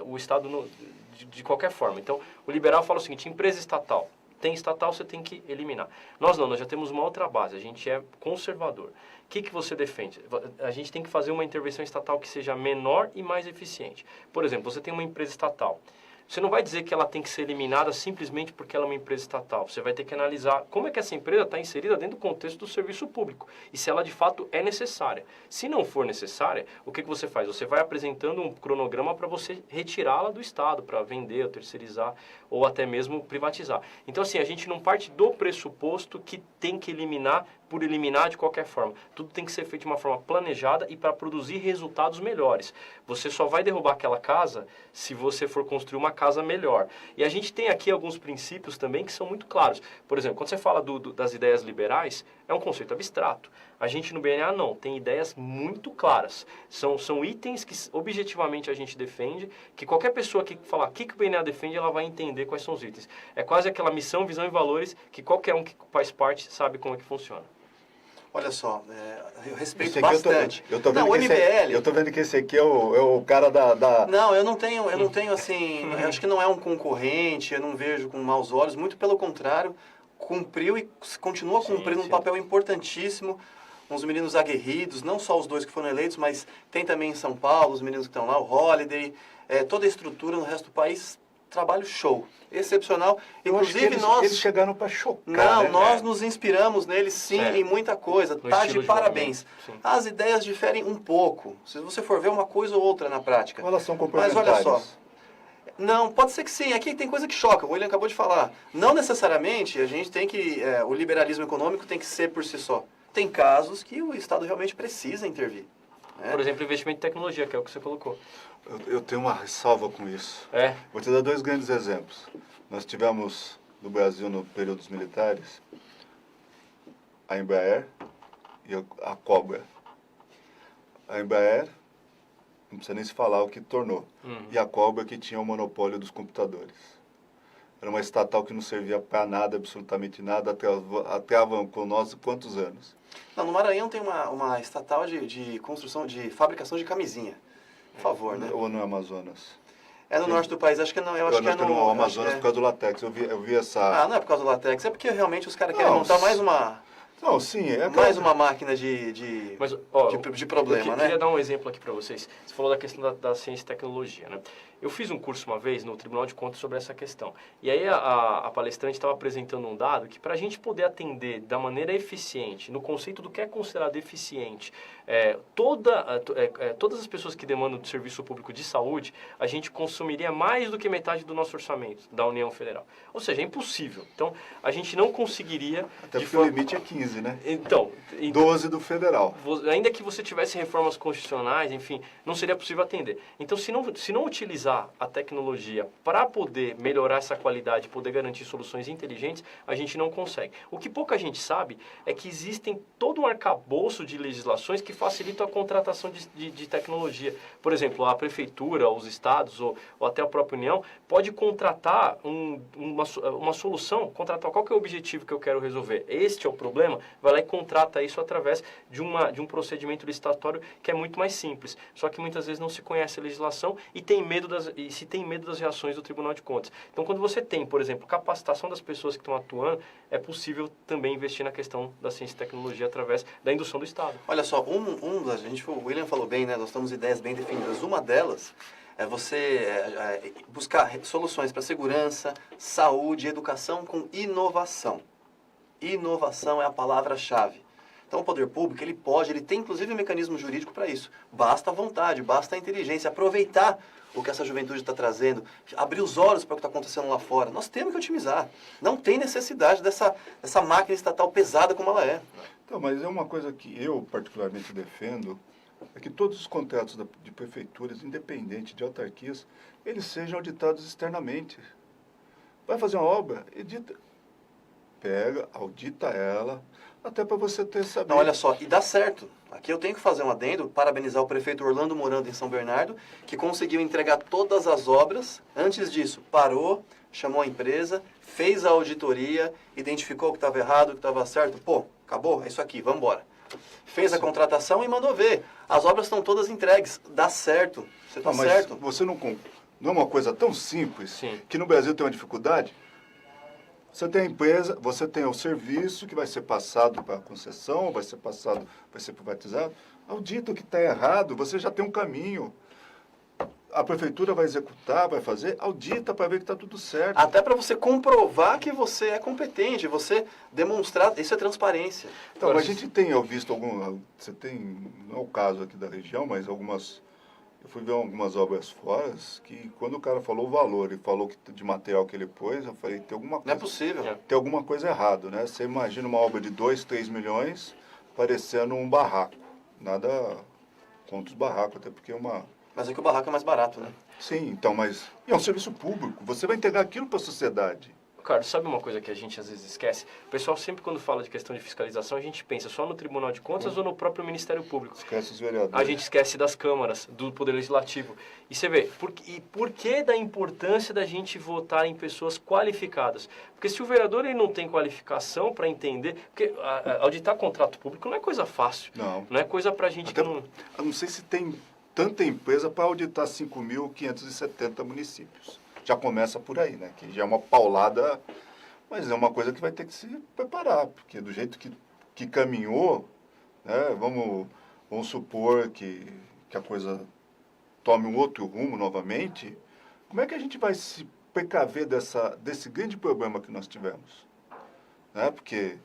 o Estado de qualquer forma. Então, o liberal fala o seguinte: empresa estatal. Tem estatal, você tem que eliminar. Nós já temos uma outra base, a gente é conservador. O que você defende? A gente tem que fazer uma intervenção estatal que seja menor e mais eficiente. Por exemplo, você tem uma empresa estatal. Você não vai dizer que ela tem que ser eliminada simplesmente porque ela é uma empresa estatal. Você vai ter que analisar como é que essa empresa está inserida dentro do contexto do serviço público e se ela de fato é necessária. Se não for necessária, o que você faz? Você vai apresentando um cronograma para você retirá-la do Estado, para vender, ou terceirizar ou até mesmo privatizar. Então, assim, a gente não parte do pressuposto que tem que eliminar por eliminar de qualquer forma. Tudo tem que ser feito de uma forma planejada e para produzir resultados melhores. Você só vai derrubar aquela casa se você for construir uma casa melhor. E a gente tem aqui alguns princípios também que são muito claros. Por exemplo, quando você fala das ideias liberais, é um conceito abstrato. A gente no BNA não, tem ideias muito claras. São itens que objetivamente a gente defende, que qualquer pessoa que falar o que o BNA defende, ela vai entender quais são os itens. É quase aquela missão, visão e valores que qualquer um que faz parte sabe como é que funciona. Olha só, eu respeito bastante. Eu tô vendo que esse aqui é o cara da... Não, eu não tenho assim, eu acho que não é um concorrente, eu não vejo com maus olhos, muito pelo contrário, cumpriu e continua cumprindo um papel importantíssimo. Uns meninos aguerridos, não só os dois que foram eleitos, mas tem também em São Paulo, os meninos que estão lá, o Holiday, toda a estrutura no resto do país, trabalho show, excepcional. Inclusive eles chegaram para chocar. Não, né? nós nos inspiramos neles sim em muita coisa. Tá de parabéns. As ideias diferem um pouco. Se você for ver uma coisa ou outra na prática. Elas são complementares. Mas olha só. Não, pode ser que sim. Aqui tem coisa que choca. O William acabou de falar. Não necessariamente a gente tem que... o liberalismo econômico tem que ser por si só. Tem casos que o Estado realmente precisa intervir. Por exemplo, investimento em tecnologia, que é o que você colocou. Eu tenho uma ressalva com isso. Vou te dar dois grandes exemplos. Nós tivemos no Brasil, no período dos militares, a Embraer e a Cobra. A Embraer, não precisa nem se falar o que tornou. E a Cobra que tinha o monopólio dos computadores. Era uma estatal que não servia para nada, absolutamente nada, até com nós quantos anos? Não, no Maranhão tem uma estatal de construção, de fabricação de camisinha. Por favor, né? Ou no Amazonas? É no norte do país, acho que não. Eu acho que é no Amazonas por causa do látex. Eu vi essa... Ah, não é por causa do látex, é porque realmente os caras querem montar mais uma... Não, sim. Mais uma máquina de problema, eu queria dar um exemplo aqui para vocês. Você falou da questão da ciência e tecnologia, né? Eu fiz um curso uma vez no Tribunal de Contas sobre essa questão. E aí a palestrante estava apresentando um dado que para a gente poder atender da maneira eficiente, no conceito do que é considerado eficiente, todas as pessoas que demandam de serviço público de saúde, a gente consumiria mais do que metade do nosso orçamento da União Federal. Ou seja, é impossível. Então, a gente não conseguiria... Até porque o limite é 15, né? Então 12 do federal. Ainda que você tivesse reformas constitucionais, enfim, não seria possível atender. Então, se não utilizar a tecnologia para poder melhorar essa qualidade, poder garantir soluções inteligentes, a gente não consegue. O que pouca gente sabe é que existem todo um arcabouço de legislações que facilitam a contratação de tecnologia. Por exemplo, a prefeitura, os estados ou até a própria União pode contratar uma solução, contratar qual que é o objetivo que eu quero resolver. Este é o problema, vai lá e contrata isso através de um procedimento licitatório que é muito mais simples. Só que muitas vezes não se conhece a legislação e tem medo e se tem medo das reações do Tribunal de Contas. Então, quando você tem, por exemplo, capacitação das pessoas que estão atuando, é possível também investir na questão da ciência e tecnologia através da indução do Estado. Olha só, o William falou bem, né? Nós temos ideias bem definidas. Uma delas é você buscar soluções para segurança, saúde e educação com inovação. Inovação é a palavra-chave. Então, o poder público, ele tem inclusive um mecanismo jurídico para isso. Basta a vontade, basta a inteligência, aproveitar o que essa juventude está trazendo, abrir os olhos para o que está acontecendo lá fora. Nós temos que otimizar. Não tem necessidade dessa máquina estatal pesada como ela é. Então, mas é uma coisa que eu particularmente defendo, é que todos os contratos de prefeituras, independente de autarquias, eles sejam auditados externamente. Vai fazer uma obra, edita, pega, audita ela, até para você ter saber. Não, olha só, e dá certo. Aqui eu tenho que fazer um adendo, parabenizar o prefeito Orlando Morando em São Bernardo, que conseguiu entregar todas as obras. Antes disso, parou, chamou a empresa, fez a auditoria, identificou o que estava errado, o que estava certo. Pô, acabou, é isso aqui, vamos embora. Fez a contratação e mandou ver. As obras estão todas entregues. Dá certo. Você está certo. Você não é uma coisa tão simples. Sim. Que no Brasil tem uma dificuldade. Você tem a empresa, você tem o serviço que vai ser passado para a concessão, vai ser privatizado. Audita o que está errado, você já tem um caminho. A prefeitura vai executar, vai fazer, audita para ver que está tudo certo. Até para você comprovar que você é competente, você demonstrar, isso é transparência. Então, a gente tem visto você tem, não é o caso aqui da região, mas eu fui ver algumas obras fora que quando o cara falou o valor e falou de material que ele pôs, eu falei, tem alguma coisa... Não é possível. Tem alguma coisa errada, né? Você imagina uma obra de 2, 3 milhões parecendo um barraco. Nada contra os barracos, até porque é uma... Mas é que o barraco é mais barato, né? Sim, então, mas é um serviço público. Você vai entregar aquilo para a sociedade. Carlos, sabe uma coisa que a gente às vezes esquece? O pessoal sempre quando fala de questão de fiscalização, a gente pensa só no Tribunal de Contas ou no próprio Ministério Público. Esquece os vereadores. A gente esquece das câmaras, do Poder Legislativo. E você vê, por que da importância da gente votar em pessoas qualificadas? Porque se o vereador ele não tem qualificação para entender... Porque auditar contrato público não é coisa fácil. Não. É coisa para gente Até, que não... Eu não sei se tem tanta empresa para auditar 5.570 municípios. Já começa por aí, né? Que já é uma paulada, mas é uma coisa que vai ter que se preparar, porque do jeito que caminhou, né? Vamos supor que a coisa tome um outro rumo novamente, como é que a gente vai se precaver desse grande problema que nós tivemos? Né? Porque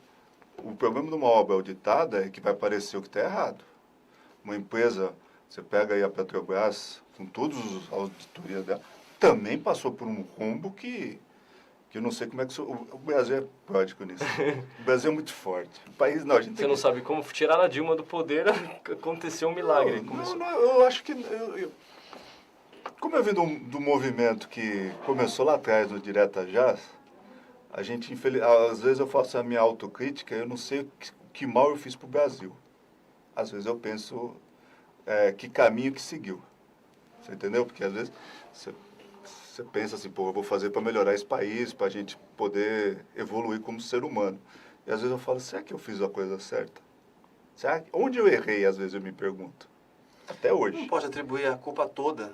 o problema de uma obra auditada é que vai parecer o que está errado. Uma empresa, você pega aí a Petrobras, com todas as auditorias dela, também passou por um rombo que eu não sei como é que... O Brasil é pródigo nisso. O Brasil é muito forte. O país, não, a gente Você não sabe como tirar a Dilma do poder, aconteceu um milagre. Não, eu acho que... Como eu vim do movimento que começou lá atrás, no Direta Já, a gente, às vezes eu faço a minha autocrítica, eu não sei que mal eu fiz para o Brasil. Às vezes eu penso que caminho que seguiu. Você entendeu? Porque às vezes você pensa assim, pô, eu vou fazer para melhorar esse país, para a gente poder evoluir como ser humano. E às vezes eu falo, será que eu fiz a coisa certa? Onde eu errei, às vezes eu me pergunto. Até hoje. Não pode atribuir a culpa toda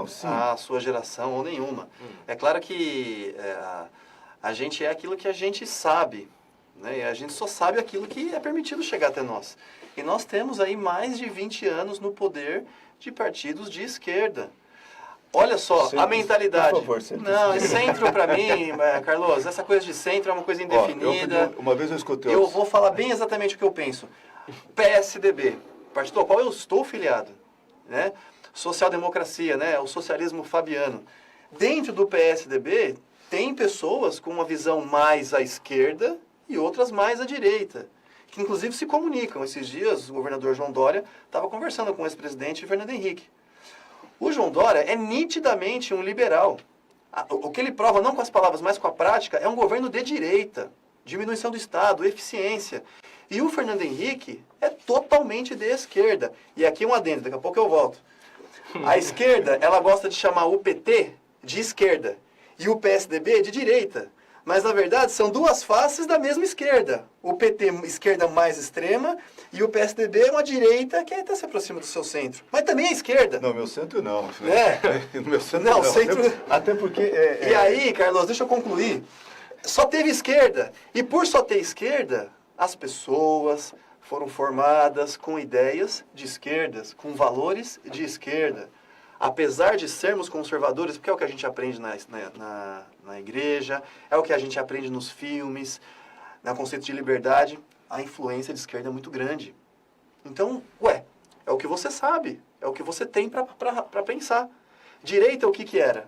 sim. à sua geração ou nenhuma. É claro que a gente é aquilo que a gente sabe, né? E a gente só sabe aquilo que é permitido chegar até nós. E nós temos aí mais de 20 anos no poder de partidos de esquerda. Olha só, a mentalidade. Por favor, não, centro para mim, Carlos, essa coisa de centro é uma coisa indefinida. Uma vez eu escutei... Eu vou falar bem exatamente o que eu penso. PSDB, partido ao qual eu estou filiado, né? Social-democracia, né? O socialismo fabiano. Dentro do PSDB, tem pessoas com uma visão mais à esquerda e outras mais à direita, que inclusive se comunicam. Esses dias, o governador João Dória estava conversando com o ex-presidente Fernando Henrique. O João Dória é nitidamente um liberal. O que ele prova, não com as palavras, mas com a prática, é um governo de direita, diminuição do Estado, eficiência. E o Fernando Henrique é totalmente de esquerda. E aqui um adendo, daqui a pouco eu volto. A esquerda, ela gosta de chamar o PT de esquerda e o PSDB de direita. Mas, na verdade, são duas faces da mesma esquerda. O PT, esquerda mais extrema, e o PSDB é uma direita que até se aproxima do seu centro. Mas também é esquerda. Não, meu centro não. Né? No meu centro Não, não. centro... Até porque... E aí, Carlos, deixa eu concluir. Só teve esquerda. E por só ter esquerda, as pessoas foram formadas com ideias de esquerdas, com valores de esquerda. Apesar de sermos conservadores, porque é o que a gente aprende na igreja, é o que a gente aprende nos filmes, no conceito de liberdade, a influência de esquerda é muito grande. Então, é o que você sabe, é o que você tem para pensar. Direita, o que era?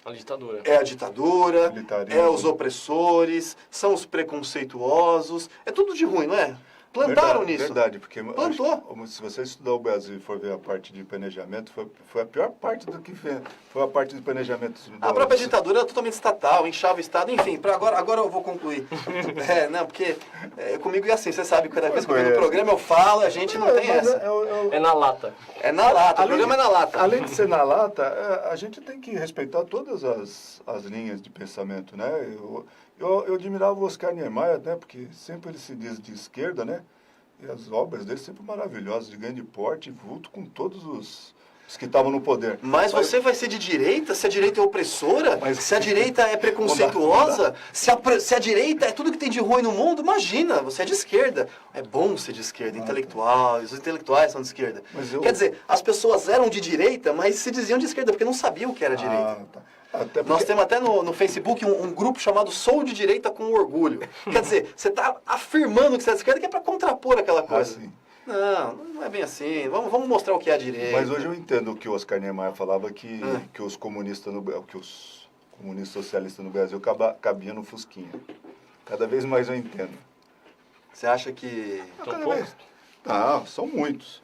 A ditadura. É a ditadura, Militarismo. é os opressores, são os preconceituosos, é tudo de ruim, não é? Plantaram nisso. Verdade, porque Plantou. Se você estudar o Brasil e for ver a parte de planejamento, foi a pior parte do que foi a parte de planejamento. A própria ditadura era totalmente estatal, inchava o Estado, enfim, agora eu vou concluir. Não, porque comigo é assim, você sabe que cada vez que eu venho no programa eu falo, a gente não tem essa. É na lata. É na lata, o programa é na lata. Além de ser na lata, a gente tem que respeitar todas as linhas de pensamento, né? Eu admirava o Oscar Niemeyer, né? Porque sempre ele se diz de esquerda, né? E as obras dele sempre maravilhosas, de grande porte e vulto com todos os que estavam no poder. Mas você vai ser de direita? Se a direita é opressora? Mas- Se a direita é preconceituosa? Se a direita é tudo que tem de ruim no mundo? Imagina, você é de esquerda. É bom ser de esquerda, intelectuais, os intelectuais são de esquerda. Mas Quer dizer, as pessoas eram de direita, mas se diziam de esquerda, porque não sabiam o que era direita. Tá. Até Nós porque, temos até no Facebook um grupo chamado Sou de Direita com Orgulho. Quer dizer, você está afirmando que você é de esquerda, que é para contrapor aquela coisa. sim. Não é bem assim. Vamos mostrar o que é a direita. Mas hoje eu entendo o que o Oscar Niemeyer falava, que os comunistas que os comunistas socialistas no Brasil cabiam no fusquinha. Cada vez mais eu entendo. Você acha que... Então, Cada poucos. vez- Não, são muitos.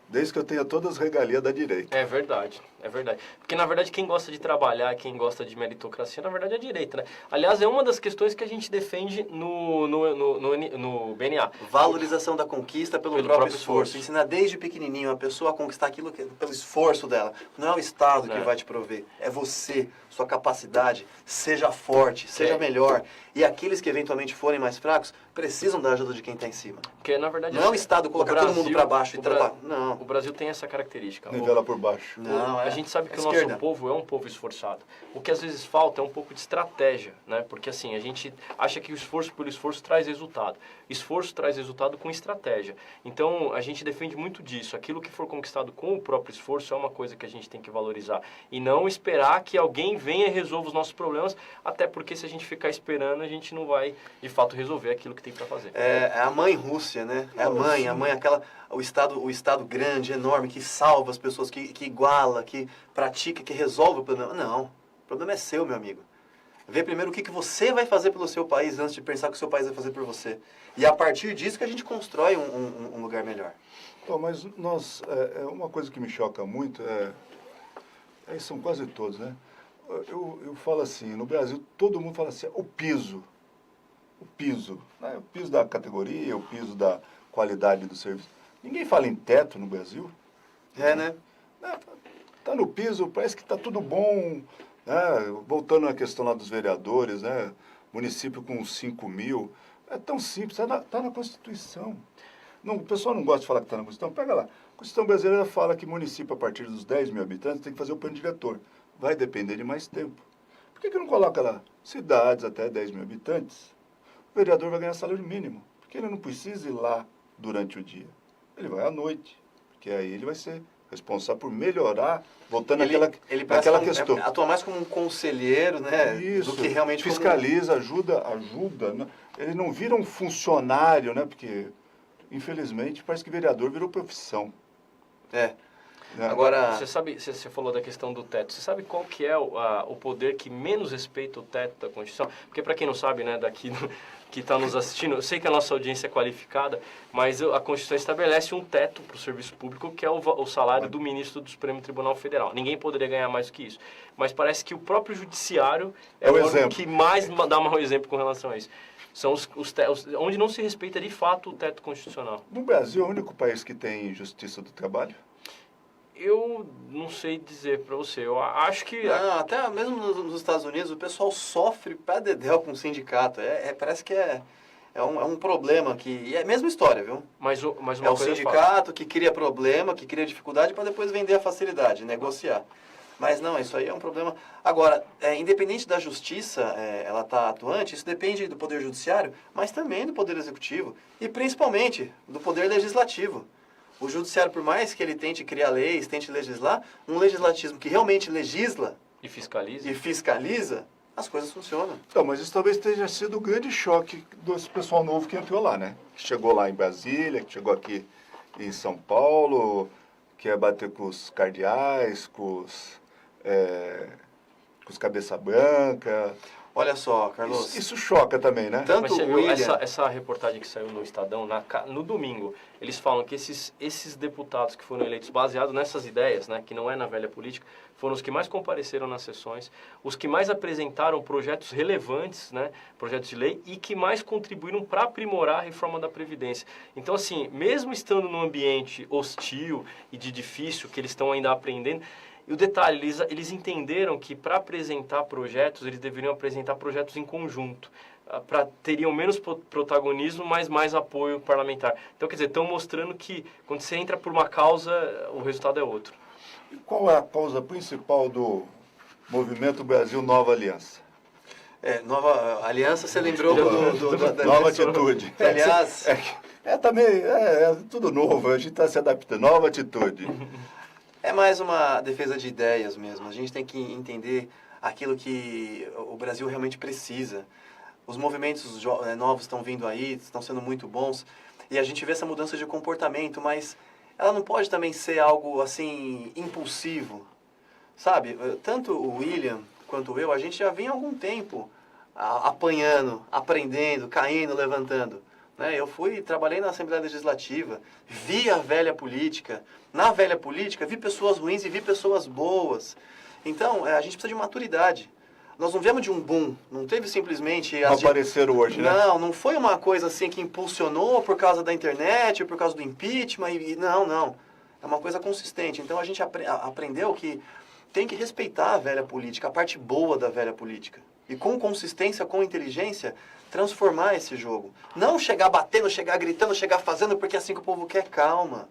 Desde que eu tenha todas as regalias da direita. É verdade, é verdade. Porque, na verdade, quem gosta de trabalhar, quem gosta de meritocracia, na verdade, é a direita, né? Aliás, é uma das questões que a gente defende no BNA. Valorização da conquista pelo próprio esforço. Ensinar desde pequenininho a pessoa a conquistar aquilo pelo esforço dela. Não é o Estado que vai te prover. É você, sua capacidade. Seja forte, seja melhor. E aqueles que eventualmente forem mais fracos precisam da ajuda de quem está em cima. Porque, na verdade, Não é o Estado colocar todo mundo para baixo e tratar. Não. O Brasil tem essa característica. Nivela por baixo. Não, A gente sabe que o esquerda. nosso povo é um povo esforçado. O que às vezes falta é um pouco de estratégia, né? Porque assim, a gente acha que o esforço pelo esforço traz resultado. Esforço traz resultado com estratégia. Então, a gente defende muito disso. Aquilo que for conquistado com o próprio esforço é uma coisa que a gente tem que valorizar. E não esperar que alguém venha e resolva os nossos problemas, até porque se a gente ficar esperando, a gente não vai, de fato, resolver aquilo que tem para fazer. É a mãe Rússia, né? É a mãe aquela... O Estado grande, enorme, que salva as pessoas, que iguala, que pratica, que resolve o problema. Não, o problema é seu, meu amigo. Vê primeiro o que você vai fazer pelo seu país antes de pensar o que o seu país vai fazer por você. E a partir disso que a gente constrói um lugar melhor. Então, mas uma coisa que me choca muito são quase todos, né? Eu falo assim, no Brasil todo mundo fala assim, o piso, né? O piso da categoria, o piso da qualidade do serviço. Ninguém fala em teto no Brasil. É, né? Tá no piso, parece que tá tudo bom, né? Voltando à questão lá dos vereadores, né? Município com 5 mil, é tão simples, tá na Constituição. Não, o pessoal não gosta de falar que está na Constituição, pega lá. A Constituição brasileira fala que município a partir dos 10 mil habitantes tem que fazer o plano diretor. Vai depender de mais tempo. Por que não coloca lá cidades até 10 mil habitantes? O vereador vai ganhar salário mínimo, porque ele não precisa ir lá durante o dia. Ele vai à noite, porque aí ele vai ser responsável por melhorar, voltando naquela questão. Atua mais como um conselheiro, né? Isso, do que realmente fiscaliza, ajuda, né? Ele não vira um funcionário, né? Porque, infelizmente, parece que vereador virou profissão. É. Né? Agora... Você falou da questão do teto. Você sabe qual que é o poder que menos respeita o teto da Constituição? Porque, para quem não sabe, né, que está nos assistindo, eu sei que a nossa audiência é qualificada, mas a Constituição estabelece um teto para o serviço público, que é o salário do ministro do Supremo Tribunal Federal. Ninguém poderia ganhar mais do que isso. Mas parece que o próprio judiciário é o órgão que mais dá um exemplo com relação a isso. São onde não se respeita de fato o teto constitucional. No Brasil, é o único país que tem justiça do trabalho? Eu não sei dizer para você. Eu acho que... Não, até mesmo nos Estados Unidos, o pessoal sofre pra dedéu com o sindicato. Parece que é um problema que... E é a mesma história, viu? Mas uma É o coisa sindicato que cria problema, que cria dificuldade para depois vender a facilidade, negociar. Mas não, isso aí é um problema. Agora, independente da justiça, ela está atuante, isso depende do Poder Judiciário, mas também do Poder Executivo e principalmente do Poder Legislativo. O Judiciário, por mais que ele tente criar leis, tente legislar, um legislativo que realmente legisla E fiscaliza. e fiscaliza, as coisas funcionam. Então, mas isso talvez tenha sido o grande choque desse pessoal novo que entrou lá, né? Que chegou lá em Brasília, que chegou aqui em São Paulo, que ia bater com os cardeais, com os cabeça branca. Olha só, Carlos. Isso choca também, né? Tanto Mas você o viu William... essa reportagem que saiu no Estadão, no domingo, eles falam que esses deputados que foram eleitos baseados nessas ideias, né, que não é na velha política, foram os que mais compareceram nas sessões, os que mais apresentaram projetos relevantes, né, projetos de lei, e que mais contribuíram para aprimorar a reforma da Previdência. Então, assim, mesmo estando num ambiente hostil e de difícil, que eles estão ainda aprendendo, e o detalhe, eles entenderam que para apresentar projetos, eles deveriam apresentar projetos em conjunto, teriam menos protagonismo, mas mais apoio parlamentar. Então, quer dizer, estão mostrando que quando você entra por uma causa, o resultado é outro. E qual é a causa principal do Movimento Brasil Nova Aliança? Nova aliança, você lembrou da Nova Atitude. Aliás... Também, é tudo novo, a gente está se adaptando. Nova Atitude. É mais uma defesa de ideias mesmo. A gente tem que entender aquilo que o Brasil realmente precisa. Os movimentos novos estão vindo aí, estão sendo muito bons, e a gente vê essa mudança de comportamento, mas ela não pode também ser algo assim impulsivo, sabe? Tanto o William quanto eu, a gente já vem há algum tempo apanhando, aprendendo, caindo, levantando. Eu trabalhei na Assembleia Legislativa, vi a velha política. Na velha política, vi pessoas ruins e vi pessoas boas. Então, a gente precisa de maturidade. Nós não viemos de um boom, não teve simplesmente... Não apareceram hoje, né? Não foi uma coisa assim que impulsionou por causa da internet, por causa do impeachment. Não. É uma coisa consistente. Então, a gente aprendeu que tem que respeitar a velha política, a parte boa da velha política. E com consistência, com inteligência, transformar esse jogo. Não chegar batendo, chegar gritando, chegar fazendo, porque é assim que o povo quer. Calma.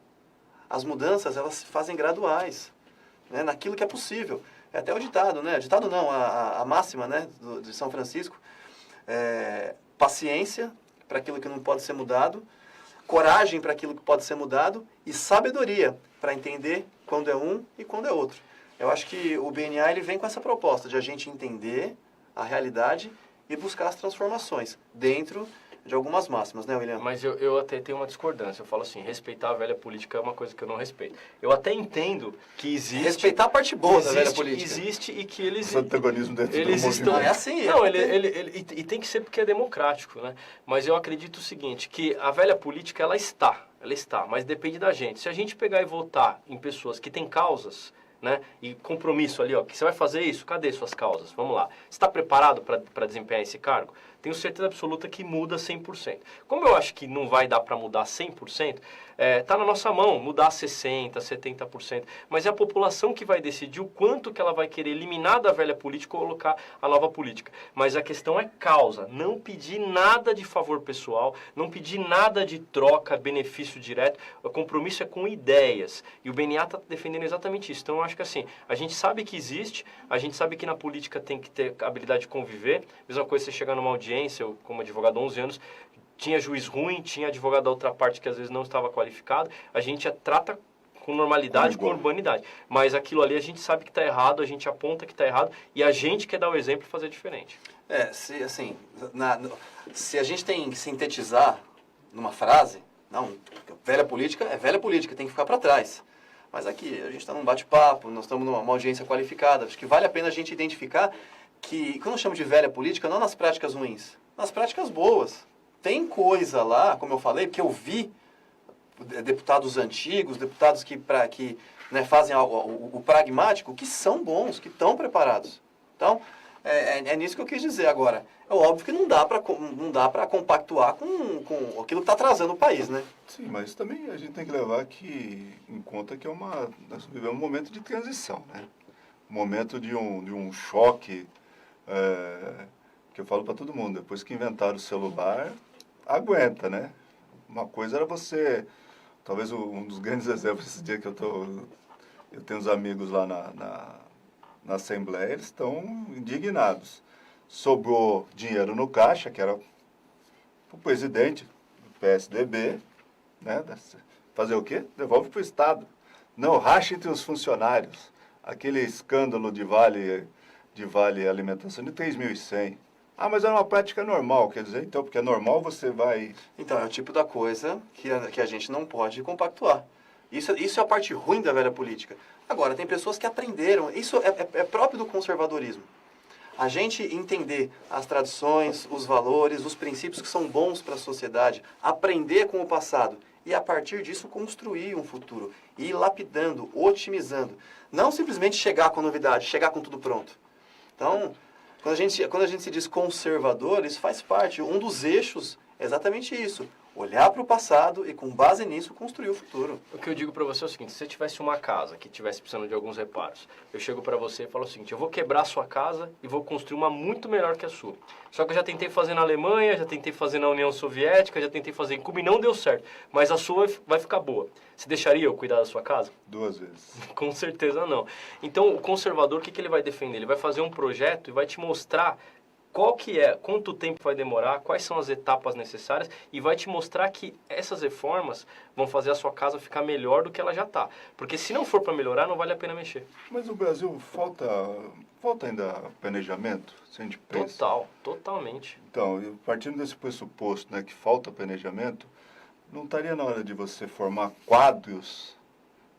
As mudanças, elas se fazem graduais, né? Naquilo que é possível. É até o ditado, né? Ditado não, a máxima, né? De São Francisco. Paciência para aquilo que não pode ser mudado, coragem para aquilo que pode ser mudado e sabedoria para entender quando é um e quando é outro. Eu acho que o BNA ele vem com essa proposta de a gente entender a realidade e buscar as transformações dentro de algumas máximas, né, William? Mas eu até tenho uma discordância. Eu falo assim, respeitar a velha política é uma coisa que eu não respeito. Eu até entendo que existe... Respeitar a parte boa da velha política. Existe e que eles... Esse antagonismo dentro do eles movimento. estão... É assim. Não, e tem que ser porque é democrático, né? Mas eu acredito o seguinte, que a velha política, ela está, mas depende da gente. Se a gente pegar e votar em pessoas que têm causas, né, e compromisso ali, ó, que você vai fazer isso, cadê suas causas? Vamos lá. Você está preparado para desempenhar esse cargo? Tenho certeza absoluta que muda 100%. Como eu acho que não vai dar para mudar 100%, tá na nossa mão mudar 60%, 70%, mas é a população que vai decidir o quanto que ela vai querer eliminar da velha política ou colocar a nova política. Mas a questão é causa, não pedir nada de favor pessoal, não pedir nada de troca, benefício direto, o compromisso é com ideias. E o BNA está defendendo exatamente isso. Então eu acho que assim, a gente sabe que existe, a gente sabe que na política tem que ter a habilidade de conviver, mesma coisa você chegar numa audiência, eu como advogado há 11 anos, tinha juiz ruim, tinha advogado da outra parte que às vezes não estava qualificado, a gente trata com normalidade, com urbanidade. Mas aquilo ali a gente sabe que está errado, a gente aponta que está errado e a gente quer dar o exemplo e fazer diferente. Se a gente tem que sintetizar numa frase, não, velha política é velha política, tem que ficar para trás. Mas aqui a gente está num bate-papo, nós estamos numa audiência qualificada, acho que vale a pena a gente identificar que, quando eu chamo de velha política, não nas práticas ruins, nas práticas boas. Tem coisa lá, como eu falei, que eu vi deputados antigos, deputados que fazem o pragmático, que são bons, que estão preparados. Então, É nisso que eu quis dizer agora. É óbvio que não dá para compactuar com aquilo que está atrasando o país, né? Sim, mas também a gente tem que levar em conta que nós vivemos um momento de transição, né? Um momento de um choque, que eu falo para todo mundo, depois que inventaram o celular, aguenta, né? Uma coisa era talvez um dos grandes exemplos, esse dia que eu tenho uns amigos lá na Assembleia, eles estão indignados. Sobrou dinheiro no caixa, que era o presidente do PSDB, né? Fazer o quê? Devolve para o Estado. Não, racha entre os funcionários. Aquele escândalo de vale alimentação de 3.100. Ah, mas é uma prática normal, quer dizer, então, porque é normal você vai... Então, é o tipo da coisa que a gente não pode compactuar. Isso é a parte ruim da velha política. Agora, tem pessoas que aprenderam, isso é próprio do conservadorismo. A gente entender as tradições, os valores, os princípios que são bons para a sociedade, aprender com o passado e, a partir disso, construir um futuro. Ir lapidando, otimizando. Não simplesmente chegar com novidade, chegar com tudo pronto. Então, quando a gente se diz conservador, isso faz parte. Um dos eixos é exatamente isso. Olhar para o passado e, com base nisso, construir o futuro. O que eu digo para você é o seguinte, se você tivesse uma casa que tivesse precisando de alguns reparos, eu chego para você e falo o seguinte, eu vou quebrar a sua casa e vou construir uma muito melhor que a sua. Só que eu já tentei fazer na Alemanha, já tentei fazer na União Soviética, já tentei fazer em Cuba e não deu certo. Mas a sua vai ficar boa. Você deixaria eu cuidar da sua casa? 2 vezes. Com certeza não. Então, o conservador, o que ele vai defender? Ele vai fazer um projeto e vai te mostrar quanto tempo vai demorar, quais são as etapas necessárias e vai te mostrar que essas reformas vão fazer a sua casa ficar melhor do que ela já está. Porque se não for para melhorar, não vale a pena mexer. Mas no Brasil falta ainda planejamento, se a gente pensa. Totalmente. Então, partindo desse pressuposto, né, que falta planejamento, não estaria na hora de você formar quadros,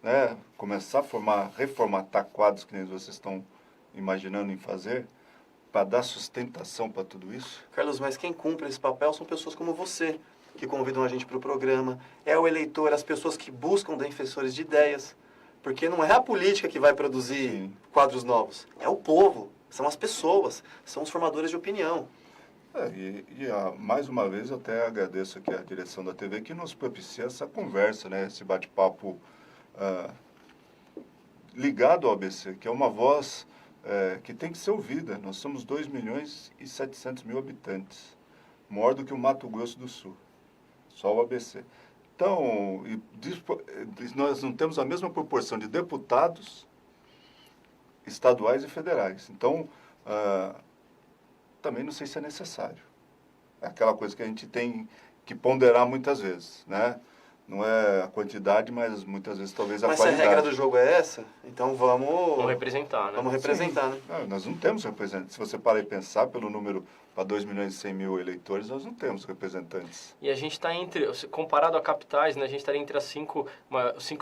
né, começar a reformatar quadros que nem vocês estão imaginando em fazer, para dar sustentação para tudo isso? Carlos, mas quem cumpre esse papel são pessoas como você, que convidam a gente para o programa. É o eleitor, as pessoas que buscam defensores de ideias. Porque não é a política que vai produzir Sim. quadros novos. É o povo, são as pessoas, são os formadores de opinião. Mais uma vez, eu até agradeço aqui a direção da TV que nos propicia essa conversa, né, esse bate-papo ligado ao ABC, que é uma voz... que tem que ser ouvida. Nós somos 2.700.000 habitantes, maior do que o Mato Grosso do Sul, só o ABC. Então, nós não temos a mesma proporção de deputados estaduais e federais. Então, também não sei se é necessário. É aquela coisa que a gente tem que ponderar muitas vezes, né? Não é a quantidade, mas muitas vezes talvez a qualidade. Mas se a regra do jogo é essa, então vamos representar, né? Vamos representar, né? Nós não temos representantes. Se você parar e pensar pelo número para 2.100.000 eleitores, nós não temos representantes. E a gente está comparado a capitais, né, a gente estaria entre os cinco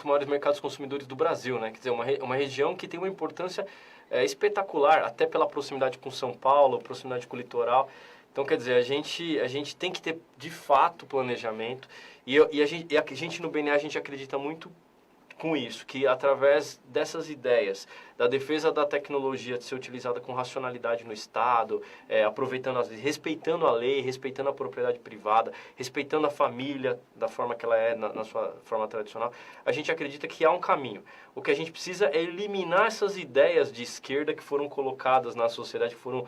maiores mercados consumidores do Brasil, né? Quer dizer, uma região que tem uma importância espetacular, até pela proximidade com São Paulo, proximidade com o litoral. Então, quer dizer, a gente tem que ter, de fato, planejamento. E a gente no BNA, a gente acredita muito com isso, que através dessas ideias, da defesa da tecnologia de ser utilizada com racionalidade no Estado, respeitando a lei, respeitando a propriedade privada, respeitando a família da forma que ela é, na sua forma tradicional, a gente acredita que há um caminho. O que a gente precisa é eliminar essas ideias de esquerda que foram colocadas na sociedade, que foram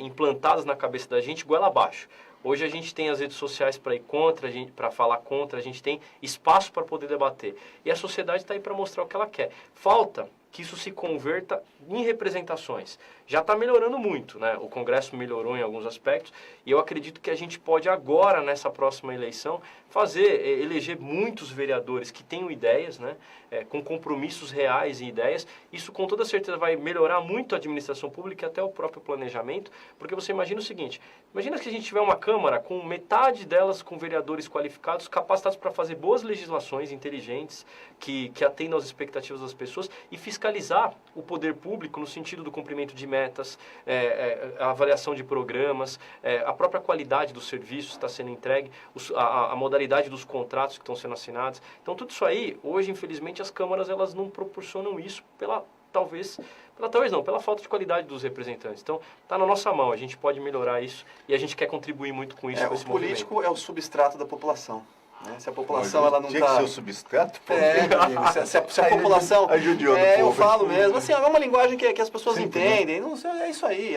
implantadas na cabeça da gente, goela abaixo. Hoje a gente tem as redes sociais para ir contra, para falar contra, a gente tem espaço para poder debater. E a sociedade está aí para mostrar o que ela quer. Falta que isso se converta em representações. Já está melhorando muito, né? O Congresso melhorou em alguns aspectos e eu acredito que a gente pode agora, nessa próxima eleição, eleger muitos vereadores que tenham ideias, né? Com compromissos reais e ideias. Isso com toda certeza vai melhorar muito a administração pública e até o próprio planejamento, porque você imagina o seguinte, imagina que a gente tiver uma Câmara com metade delas com vereadores qualificados, capacitados para fazer boas legislações inteligentes, que atendam às expectativas das pessoas e fiscalizar o poder público no sentido do cumprimento de metas, a avaliação de programas, a própria qualidade dos serviços que está sendo entregue, a modalidade dos contratos que estão sendo assinados. Então, tudo isso aí, hoje, infelizmente, as câmaras elas não proporcionam isso talvez talvez não, pela falta de qualidade dos representantes. Então, está na nossa mão, a gente pode melhorar isso e a gente quer contribuir muito com isso, com esse O político é o substrato da população. Né? Se a população ela não tinha que está... ser o substrato? Pô. meu amigo, se a população... Aí judiou do eu povo. falo mesmo. Assim, é uma linguagem que as pessoas Sim, entendem. Não, é isso aí.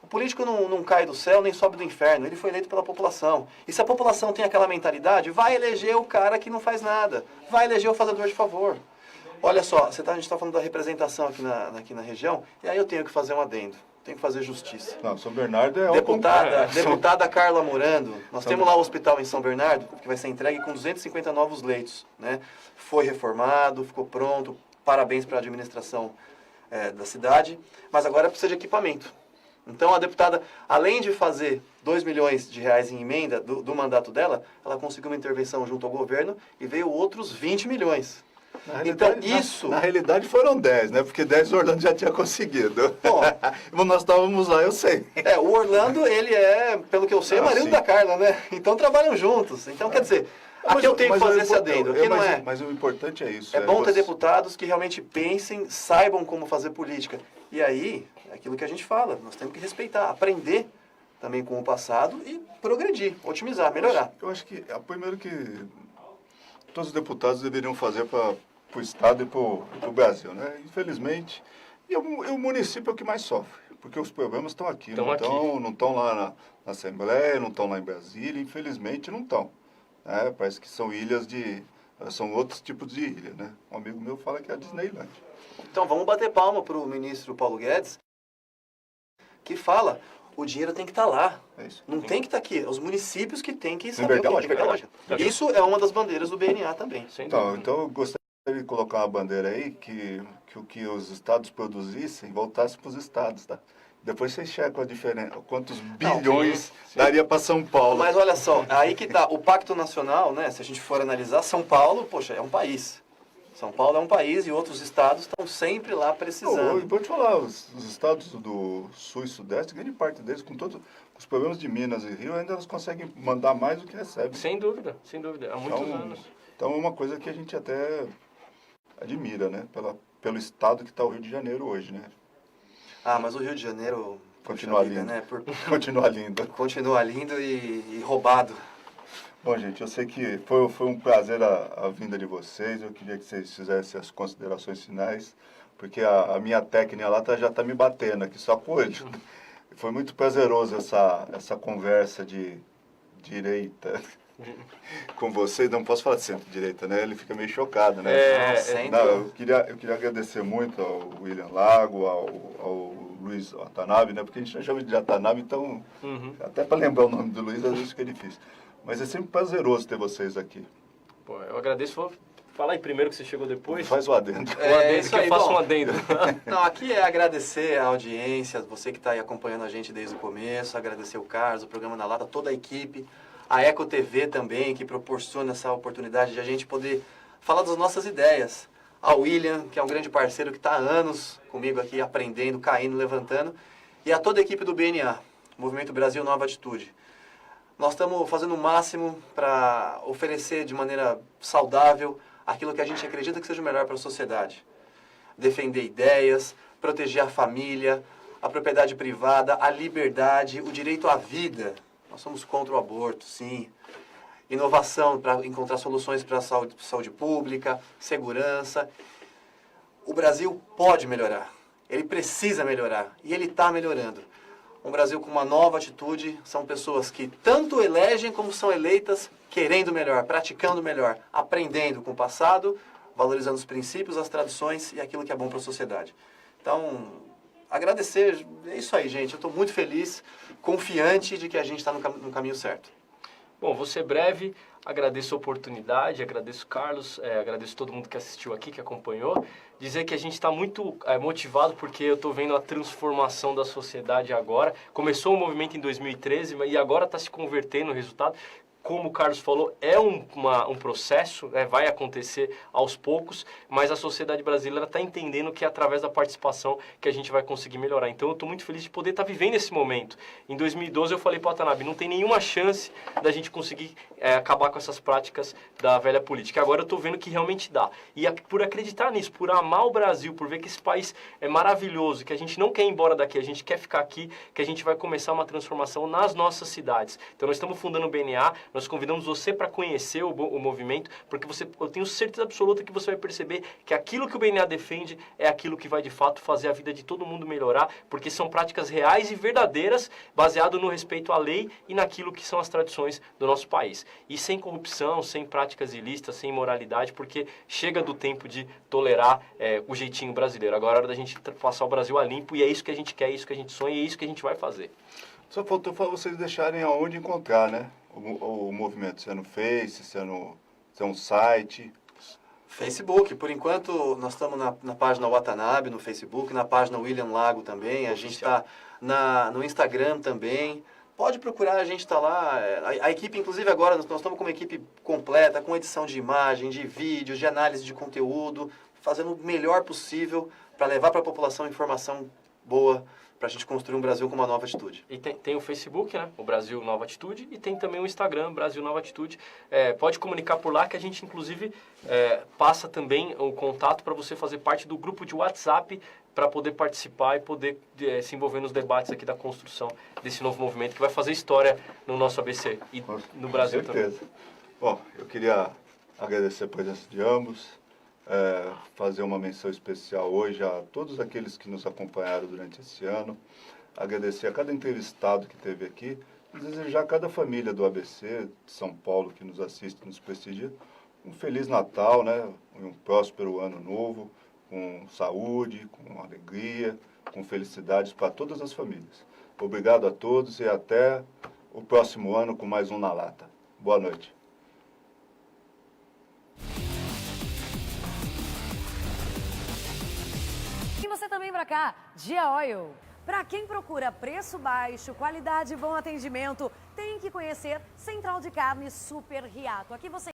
O político não cai do céu nem sobe do inferno. Ele foi eleito pela população. E se a população tem aquela mentalidade, vai eleger o cara que não faz nada. Vai eleger o fazedor de favor. Olha só, a gente está falando da representação aqui na região, e aí eu tenho que fazer um adendo. Tenho que fazer justiça. Não, São Bernardo é Deputada Carla Morando, nós temos lá o hospital em São Bernardo, que vai ser entregue com 250 novos leitos. Né? Foi reformado, ficou pronto, parabéns para a administração da cidade, mas agora precisa de equipamento. Então a deputada, além de fazer 2 milhões de reais em emenda do mandato dela, ela conseguiu uma intervenção junto ao governo e veio outros 20 milhões. Então, Na realidade foram 10, né? Porque 10 o Orlando já tinha conseguido. Bom, nós estávamos lá, eu sei. O Orlando, ele é, pelo que eu sei, marido da Carla, né? Então trabalham juntos. Então, quer dizer, aqui eu tenho que fazer esse adendo. Aqui não é. Mas o importante é isso. É bom ter deputados que realmente pensem, saibam como fazer política. E aí, é aquilo que a gente fala, nós temos que respeitar, aprender também com o passado e progredir, otimizar, melhorar. Eu acho que, primeiro que todos os deputados deveriam fazer para o Estado e para o Brasil, né? Infelizmente, e o município é o que mais sofre, porque os problemas estão aqui, não estão lá na Assembleia, não estão lá em Brasília, infelizmente não estão. Né? Parece que são são outros tipos de ilha, né? Um amigo meu fala que é a Disneyland. Então vamos bater palma para o ministro Paulo Guedes, que fala, o dinheiro tem que estar lá. Não tem que estar aqui. Os municípios que têm que saber o que é. Isso é uma das bandeiras do BNA também. Então eu gostaria de colocar uma bandeira aí que o que os estados produzissem voltasse para os estados, tá? Depois vocês checam a diferença, quantos bilhões daria para São Paulo. Mas olha só, aí que tá, o Pacto Nacional, né? Se a gente for analisar, São Paulo, poxa, é um país. São Paulo é um país e outros estados estão sempre lá precisando. Eu vou te falar, os estados do Sul e Sudeste, grande parte deles, com todos os problemas de Minas e Rio, ainda eles conseguem mandar mais do que recebem. Sem dúvida, há muitos anos. Então é uma coisa que a gente até admira, né? Pelo estado que está o Rio de Janeiro hoje, né? Mas o Rio de Janeiro... Continua lindo. Né? Continua lindo. Continua lindo e roubado. Bom, gente, eu sei que foi um prazer a vinda de vocês. Eu queria que vocês fizessem as considerações finais, porque a minha técnica lá já está me batendo aqui, só com o olho. Foi muito prazeroso essa conversa de direita com vocês. Não posso falar de centro-direita, né? Ele fica meio chocado, né? Eu queria agradecer muito ao William Lago, ao Luiz Watanabe, né? Porque a gente já chama de Watanabe, então até para lembrar o nome do Luiz, às vezes fica difícil. Mas é sempre prazeroso ter vocês aqui. Pô, eu agradeço. Fala aí primeiro que você chegou depois. Faz o adendo. Que eu faço um adendo. Não, aqui é agradecer a audiência, você que está aí acompanhando a gente desde o começo, agradecer o Carlos, o Programa na Lata, toda a equipe, a Eco TV também, que proporciona essa oportunidade de a gente poder falar das nossas ideias. Ao William, que é um grande parceiro que está há anos comigo aqui, aprendendo, caindo, levantando, e a toda a equipe do BNA, Movimento Brasil Nova Atitude. Nós estamos fazendo o máximo para oferecer de maneira saudável aquilo que a gente acredita que seja o melhor para a sociedade. Defender ideias, proteger a família, a propriedade privada, a liberdade, o direito à vida. Nós somos contra o aborto, sim. Inovação para encontrar soluções para a saúde pública, segurança. O Brasil pode melhorar, ele precisa melhorar e ele está melhorando. Um Brasil com uma nova atitude, são pessoas que tanto elegem como são eleitas querendo melhor, praticando melhor, aprendendo com o passado, valorizando os princípios, as tradições e aquilo que é bom para a sociedade. Então, agradecer, é isso aí, gente. Eu estou muito feliz, confiante de que a gente está no caminho certo. Bom, vou ser breve, agradeço a oportunidade, agradeço o Carlos, agradeço todo mundo que assistiu aqui, que acompanhou. Dizer que a gente está muito motivado porque eu estou vendo a transformação da sociedade agora. Começou o movimento em 2013 e agora está se convertendo no resultado. como o Carlos falou, é um processo, né, vai acontecer aos poucos, mas a sociedade brasileira está entendendo que é através da participação que a gente vai conseguir melhorar. Então eu estou muito feliz de poder estar vivendo esse momento. Em 2012 eu falei para o Watanabe, não tem nenhuma chance da gente conseguir acabar com essas práticas da velha política. Agora eu estou vendo que realmente dá. E por acreditar nisso, por amar o Brasil, por ver que esse país é maravilhoso, que a gente não quer ir embora daqui, a gente quer ficar aqui, que a gente vai começar uma transformação nas nossas cidades. Então nós estamos fundando o BNA, nós convidamos você para conhecer o movimento, porque eu tenho certeza absoluta que você vai perceber que aquilo que o BNA defende é aquilo que vai de fato fazer a vida de todo mundo melhorar, porque são práticas reais e verdadeiras, baseado no respeito à lei e naquilo que são as tradições do nosso país. E sem corrupção, sem práticas ilícitas, sem imoralidade, porque chega do tempo de tolerar o jeitinho brasileiro. Agora é hora da gente passar o Brasil a limpo, e é isso que a gente quer, é isso que a gente sonha, e é isso que a gente vai fazer. Só faltou vocês deixarem aonde encontrar, né? O movimento, se é no Face, se é um site. Facebook, por enquanto nós estamos na página Watanabe no Facebook, na página William Lago também, a gente está no Instagram também. Pode procurar, a gente está lá. A equipe, inclusive agora, nós estamos com uma equipe completa, com edição de imagem, de vídeo, de análise de conteúdo, fazendo o melhor possível para levar para a população informação boa, para a gente construir um Brasil com uma nova atitude. E tem o Facebook, né? O Brasil Nova Atitude, e tem também o Instagram, Brasil Nova Atitude. Pode comunicar por lá que a gente, inclusive, passa também o contato para você fazer parte do grupo de WhatsApp para poder participar e poder se envolver nos debates aqui da construção desse novo movimento que vai fazer história no nosso ABC e no Brasil também. Com certeza. Bom, eu queria agradecer a presença de ambos, fazer uma menção especial hoje a todos aqueles que nos acompanharam durante esse ano, agradecer a cada entrevistado que esteve aqui, e desejar a cada família do ABC, de São Paulo, que nos assiste e nos prestigia, um Feliz Natal, né? Um próspero Ano Novo, com saúde, com alegria, com felicidades para todas as famílias. Obrigado a todos e até o próximo ano com mais um Na Lata. Boa noite. E você também pra cá, Dia Oil. Para quem procura preço baixo, qualidade e bom atendimento, tem que conhecer Central de Carnes Super Riato. Aqui você